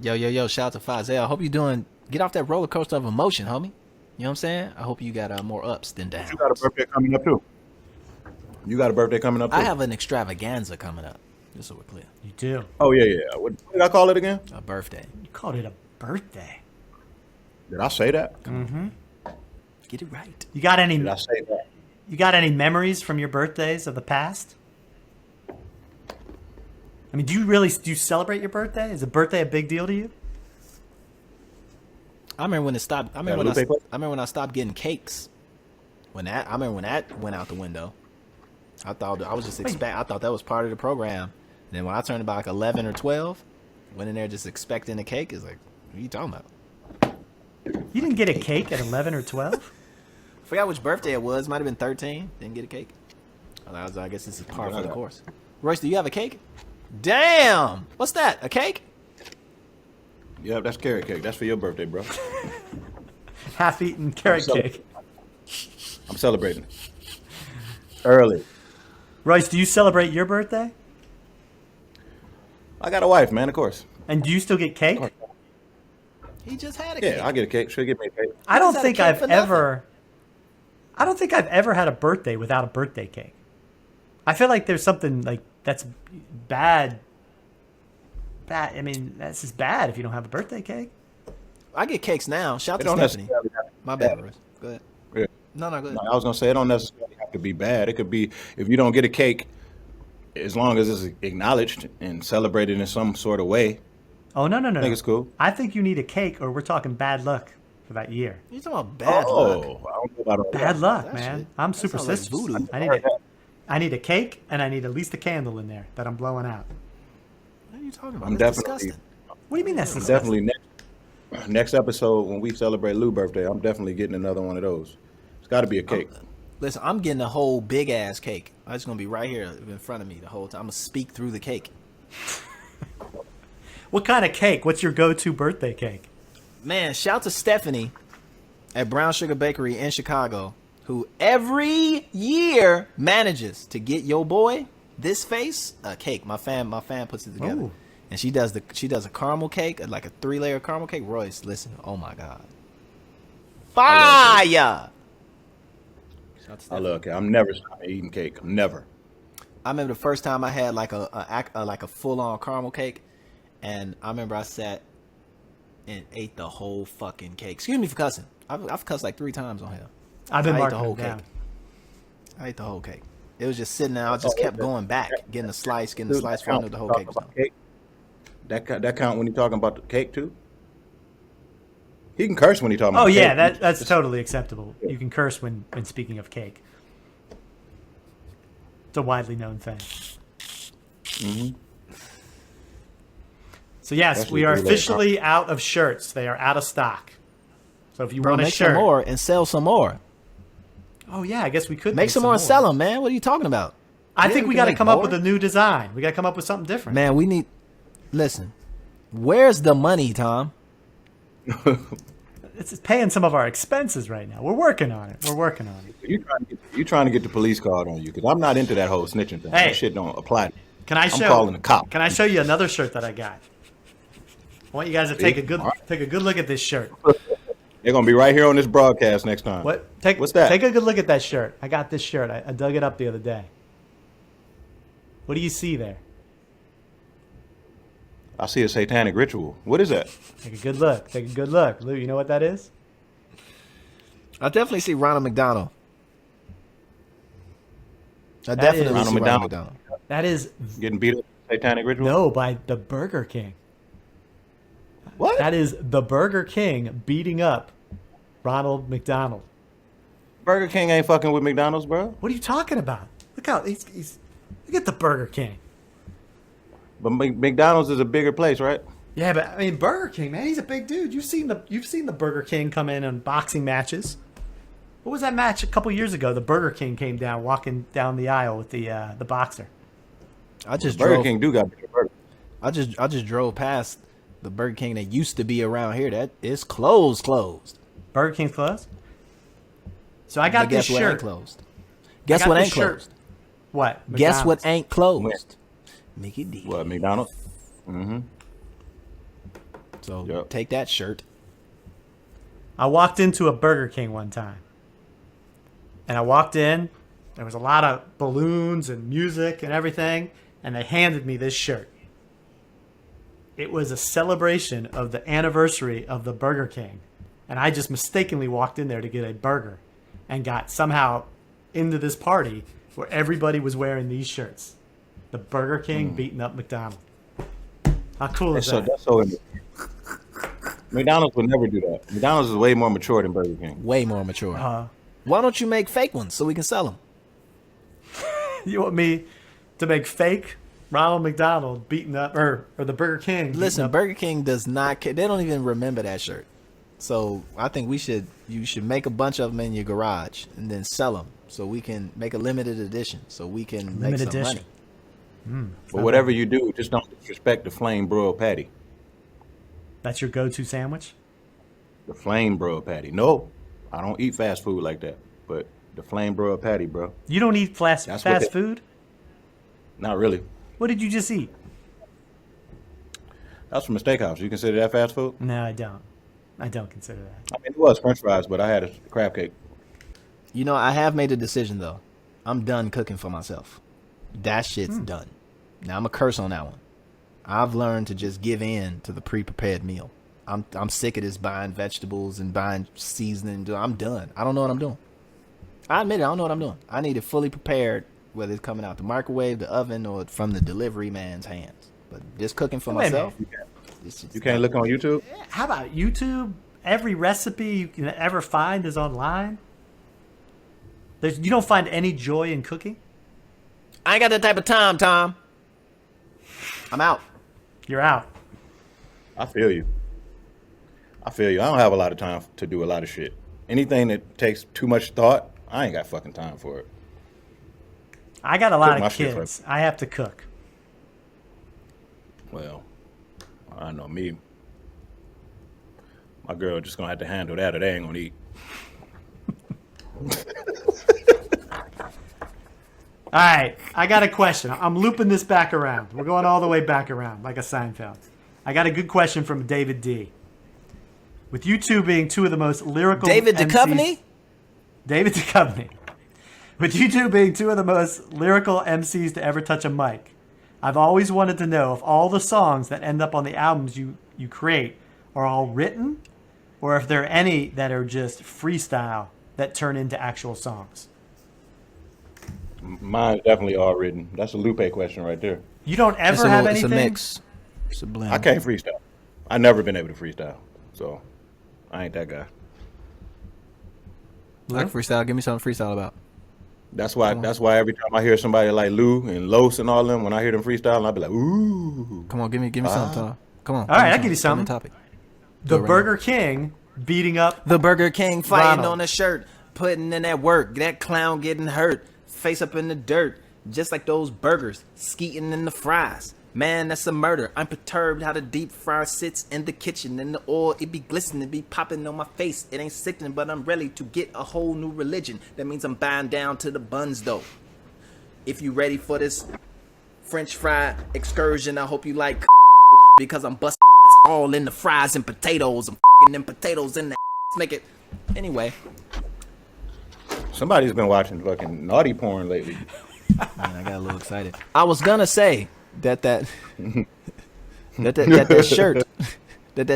Yo, shout out to Faisal. I hope you're doing, get off that roller coaster of emotion, homie. You know what I'm saying? I hope you got more ups than downs.
You got a birthday coming up too.
I have an extravaganza coming up. Just so we're clear.
You do.
Oh, yeah. What did I call it again?
A birthday.
You called it a birthday.
Did I say that?
Mm-hmm.
Get it right.
You got any?
Did I say that?
You got any memories from your birthdays of the past? I mean, do you celebrate your birthday? Is a birthday a big deal to you?
I remember when it stopped. I remember when I stopped getting cakes. I remember when that went out the window. I thought that was part of the program. And then when I turned about like 11 or 12, went in there just expecting a cake. It's like, what are you talking about?
You didn't get a cake at 11 or 12?
Forgot which birthday it was. Might have been 13. Didn't get a cake. I guess this is par for the course. Royce, do you have a cake? Damn! What's that? A cake?
Yeah, that's carrot cake. That's for your birthday, bro.
Half-eaten carrot cake.
I'm celebrating. Early.
Royce, do you celebrate your birthday?
I got a wife, man, of course.
And do you still get cake?
He just had a cake.
Yeah, I get a cake. She'll get me a cake.
I don't think I've ever had a birthday without a birthday cake. I feel like there's something like that's bad. I mean, that's just bad if you don't have a birthday cake.
I get cakes now. Shout out to Stephanie. My bad, Royce. Go ahead.
Yeah.
No, go ahead.
No, I was gonna say it don't necessarily have to be bad. It could be if you don't get a cake, as long as it's acknowledged and celebrated in some sort of way.
Oh no!
I think it's cool.
I think you need a cake, or we're talking bad luck for that year.
You talking about bad luck?
I don't know about all
bad
that.
luck, man. I'm superstitious.
Like voodoo.
I need a cake, and I need at least a candle in there that I'm blowing out.
What are you talking about?
I'm
That's
definitely.
disgusting.
What do you mean that's disgusting?
Definitely next episode when we celebrate Lou's birthday, I'm definitely getting another one of those. It's got to be a cake.
Listen, I'm getting a whole big ass cake. It's gonna be right here in front of me the whole time. I'm gonna speak through the cake.
What kind of cake? What's your go-to birthday cake?
Man, shout to Stephanie at Brown Sugar Bakery in Chicago, who every year manages to get your boy this face a cake. My fan puts it together.
Ooh.
And she does a caramel cake, like a 3-layer caramel cake. Royce, listen, oh my god, fire!
I love cake. I'm never stopping eating cake. Never.
I remember the first time I had like a full on caramel cake, and I remember I sat and ate the whole fucking cake. Excuse me for cussing. I've cussed like 3 times on here.
I've been
I ate the
marking
whole
it down.
cake. I ate the whole cake. It was just sitting there. I just kept going back, getting a slice, for the whole cake was done.
That count when you're talking about the cake too? He can curse when he's talking about cake.
Yeah, that's totally acceptable. You can curse when speaking of cake. It's a widely known thing.
Mm-hmm.
So yes,
Especially
we are
3-layer
officially out of shirts. They are out of stock. So if you want a
make
shirt,
some more and sell some more.
oh yeah, I guess we could
Make some more and sell them, man. What are you talking about?
I
Yeah,
think
we
we
can
got to
make
come up
more.
with a new design. We got to come up with something different.
Man, we need. Listen, where's the money, Tom?
It's paying some of our expenses right now. We're working on it.
You trying to get the police card on you because I'm not into that whole snitching thing.
Hey.
That shit don't apply.
Can I
I'm
show?
calling the cop.
Can I show you another shirt that I got? I want you guys to take a good.
All right.
Take a good look at this shirt.
They're gonna be right here on this broadcast next time.
What's that? Take a good look at that shirt. I got this shirt. I dug it up the other day. What do you see there?
I see a satanic ritual. What is that?
Take a good look. Take a good look. Lou, you know what that is?
I definitely see Ronald McDonald. I definitely see Ronald McDonald.
That is
getting beat up. Satanic ritual?
No, by the Burger King.
What?
That is the Burger King beating up Ronald McDonald.
Burger King ain't fucking with McDonald's, bro.
What are you talking about? Look how he's look at the Burger King.
But McDonald's is a bigger place, right?
Yeah, but I mean Burger King, man, he's a big dude. You've seen the Burger King come in on boxing matches. What was that match a couple years ago? The Burger King came down, walking down the aisle with the boxer.
Burger King do got bigger burgers.
I just drove past the Burger King that used to be around here. That is closed.
Burger King's closed. So I got this shirt.
Guess what ain't closed?
What?
Guess what ain't closed? Mickey D.
What, McDonald's? Mm-hmm.
So take that shirt.
I walked into a Burger King one time. And I walked in. There was a lot of balloons and music and everything. And they handed me this shirt. It was a celebration of the anniversary of the Burger King. And I just mistakenly walked in there to get a burger. And got somehow into this party where everybody was wearing these shirts. The Burger King beating up McDonald's. How cool is that?
That's so McDonald's would never do that. McDonald's is way more mature than Burger King.
Way more mature. Why don't you make fake ones so we can sell them?
You want me to make fake Ronald McDonald beating up, or the Burger King?
Listen, Burger King does not care. They don't even remember that shirt. So I think you should make a bunch of them in your garage and then sell them so we can make a limited edition so we can make some money.
But whatever you do, just don't disrespect the flame broiled patty.
That's your go-to sandwich?
The flame broiled patty. No, I don't eat fast food like that. But the flame broiled patty, bro.
You don't eat fast food?
Not really.
What did you just eat?
That's from a steakhouse. You consider that fast food?
No, I don't. I don't consider that.
I mean, it was French fries, but I had a crab cake.
You know, I have made a decision, though. I'm done cooking for myself. That shit's done. Now, I'm a curse on that one. I've learned to just give in to the pre-prepared meal. I'm sick of this buying vegetables and buying seasoning. I'm done. I don't know what I'm doing. I admit it. I don't know what I'm doing. I need it fully prepared, whether it's coming out the microwave, the oven, or from the delivery man's hands. But just cooking for myself.
You can't look on YouTube?
How about YouTube? Every recipe you can ever find is online. You don't find any joy in cooking?
I ain't got that type of time, Tom. I'm out.
You're out.
I feel you. I don't have a lot of time to do a lot of shit. Anything that takes too much thought, I ain't got fucking time for it.
I got a lot of kids. I have to cook.
Well, I know me. My girl just gonna have to handle that or they ain't gonna eat.
All right, I got a question. I'm looping this back around. We're going all the way back around, like a Seinfeld. I got a good question from David D. With you two being two of the most lyrical
David
MCs,
Duchovny?
David Duchovny. With you two being two of the most lyrical MCs to ever touch a mic, I've always wanted to know if all the songs that end up on the albums you create are all written, or if there are any that are just freestyle that turn into actual songs.
Mine's definitely all written. That's a Lupe question right there.
You don't ever have anything?
It's a mix. It's a blend.
I can't freestyle. I've never been able to freestyle. So, I ain't that guy.
I can freestyle. Give me something to freestyle about.
That's why every time I hear somebody like Lou and Los and all them, when I hear them freestyle, I'll be like, ooh.
Come on, give me something, Tom. Come on.
All right, I'll give you something.
Topic.
The Burger King beating up
the Burger King fighting
Ronald.
on a shirt, putting in that work, that clown getting hurt, face up in the dirt, just like those burgers, skeeting in the fries. Man, that's a murder. I'm perturbed how the deep fryer sits in the kitchen and the oil, it be glistening, be popping on my face. It ain't sickening, but I'm ready to get a whole new religion. That means I'm buying down to the buns, though. If you ready for this French fry excursion, I hope you like because I'm busting all in the fries and potatoes. I'm them potatoes in the make it. Anyway.
Somebody's been watching fucking naughty porn lately.
Man, I got a little excited. I was gonna say that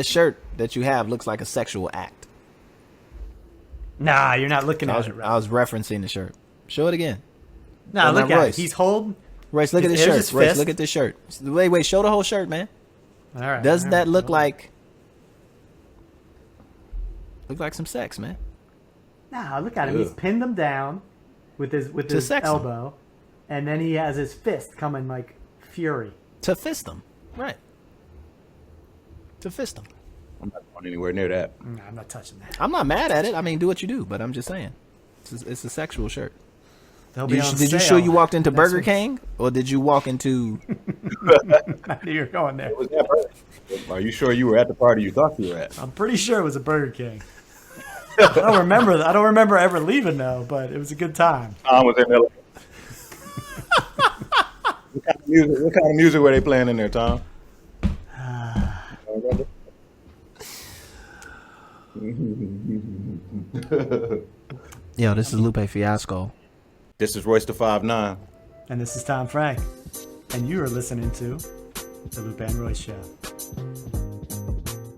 shirt that you have looks like a sexual act.
Nah, you're not looking at it right.
I was referencing the shirt. Show it again.
Nah, look at
Royce.
it. He's holding.
Royce, look at this shirt. Royce, look at this shirt. Wait, show the whole shirt, man.
All right.
Does that look like some sex, man?
Nah, look at him.
Ew.
He's pinned him down with his elbow, and then he has his fist coming like fury.
To fist them. Right. To fist them.
I'm not going anywhere near that.
Nah, I'm not touching that.
I'm not mad at it. I mean, do what you do, but I'm just saying. It's a sexual shirt.
Did you
sure you walked into Burger King, or did you walk into...
I knew you were going there.
Are you sure you were at the party you thought you were at?
I'm pretty sure it was a Burger King. I don't remember ever leaving though, but it was a good time.
Tom was in there. What kind of music were they playing in there, Tom?
Yo, this is Lupe Fiasco.
This is Royce the 5'9".
And this is Tom Frank. And you are listening to The Lupe and Royce Show.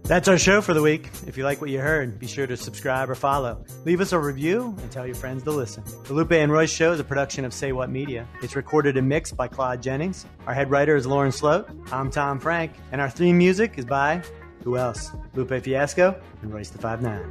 That's our show for the week. If you like what you heard, be sure to subscribe or follow. Leave us a review and tell your friends to listen. The Lupe and Royce Show is a production of Say What Media. It's recorded and mixed by Claude Jennings. Our head writer is Lauren Sloat. I'm Tom Frank. And our theme music is by, who else? Lupe Fiasco and Royce the 5'9".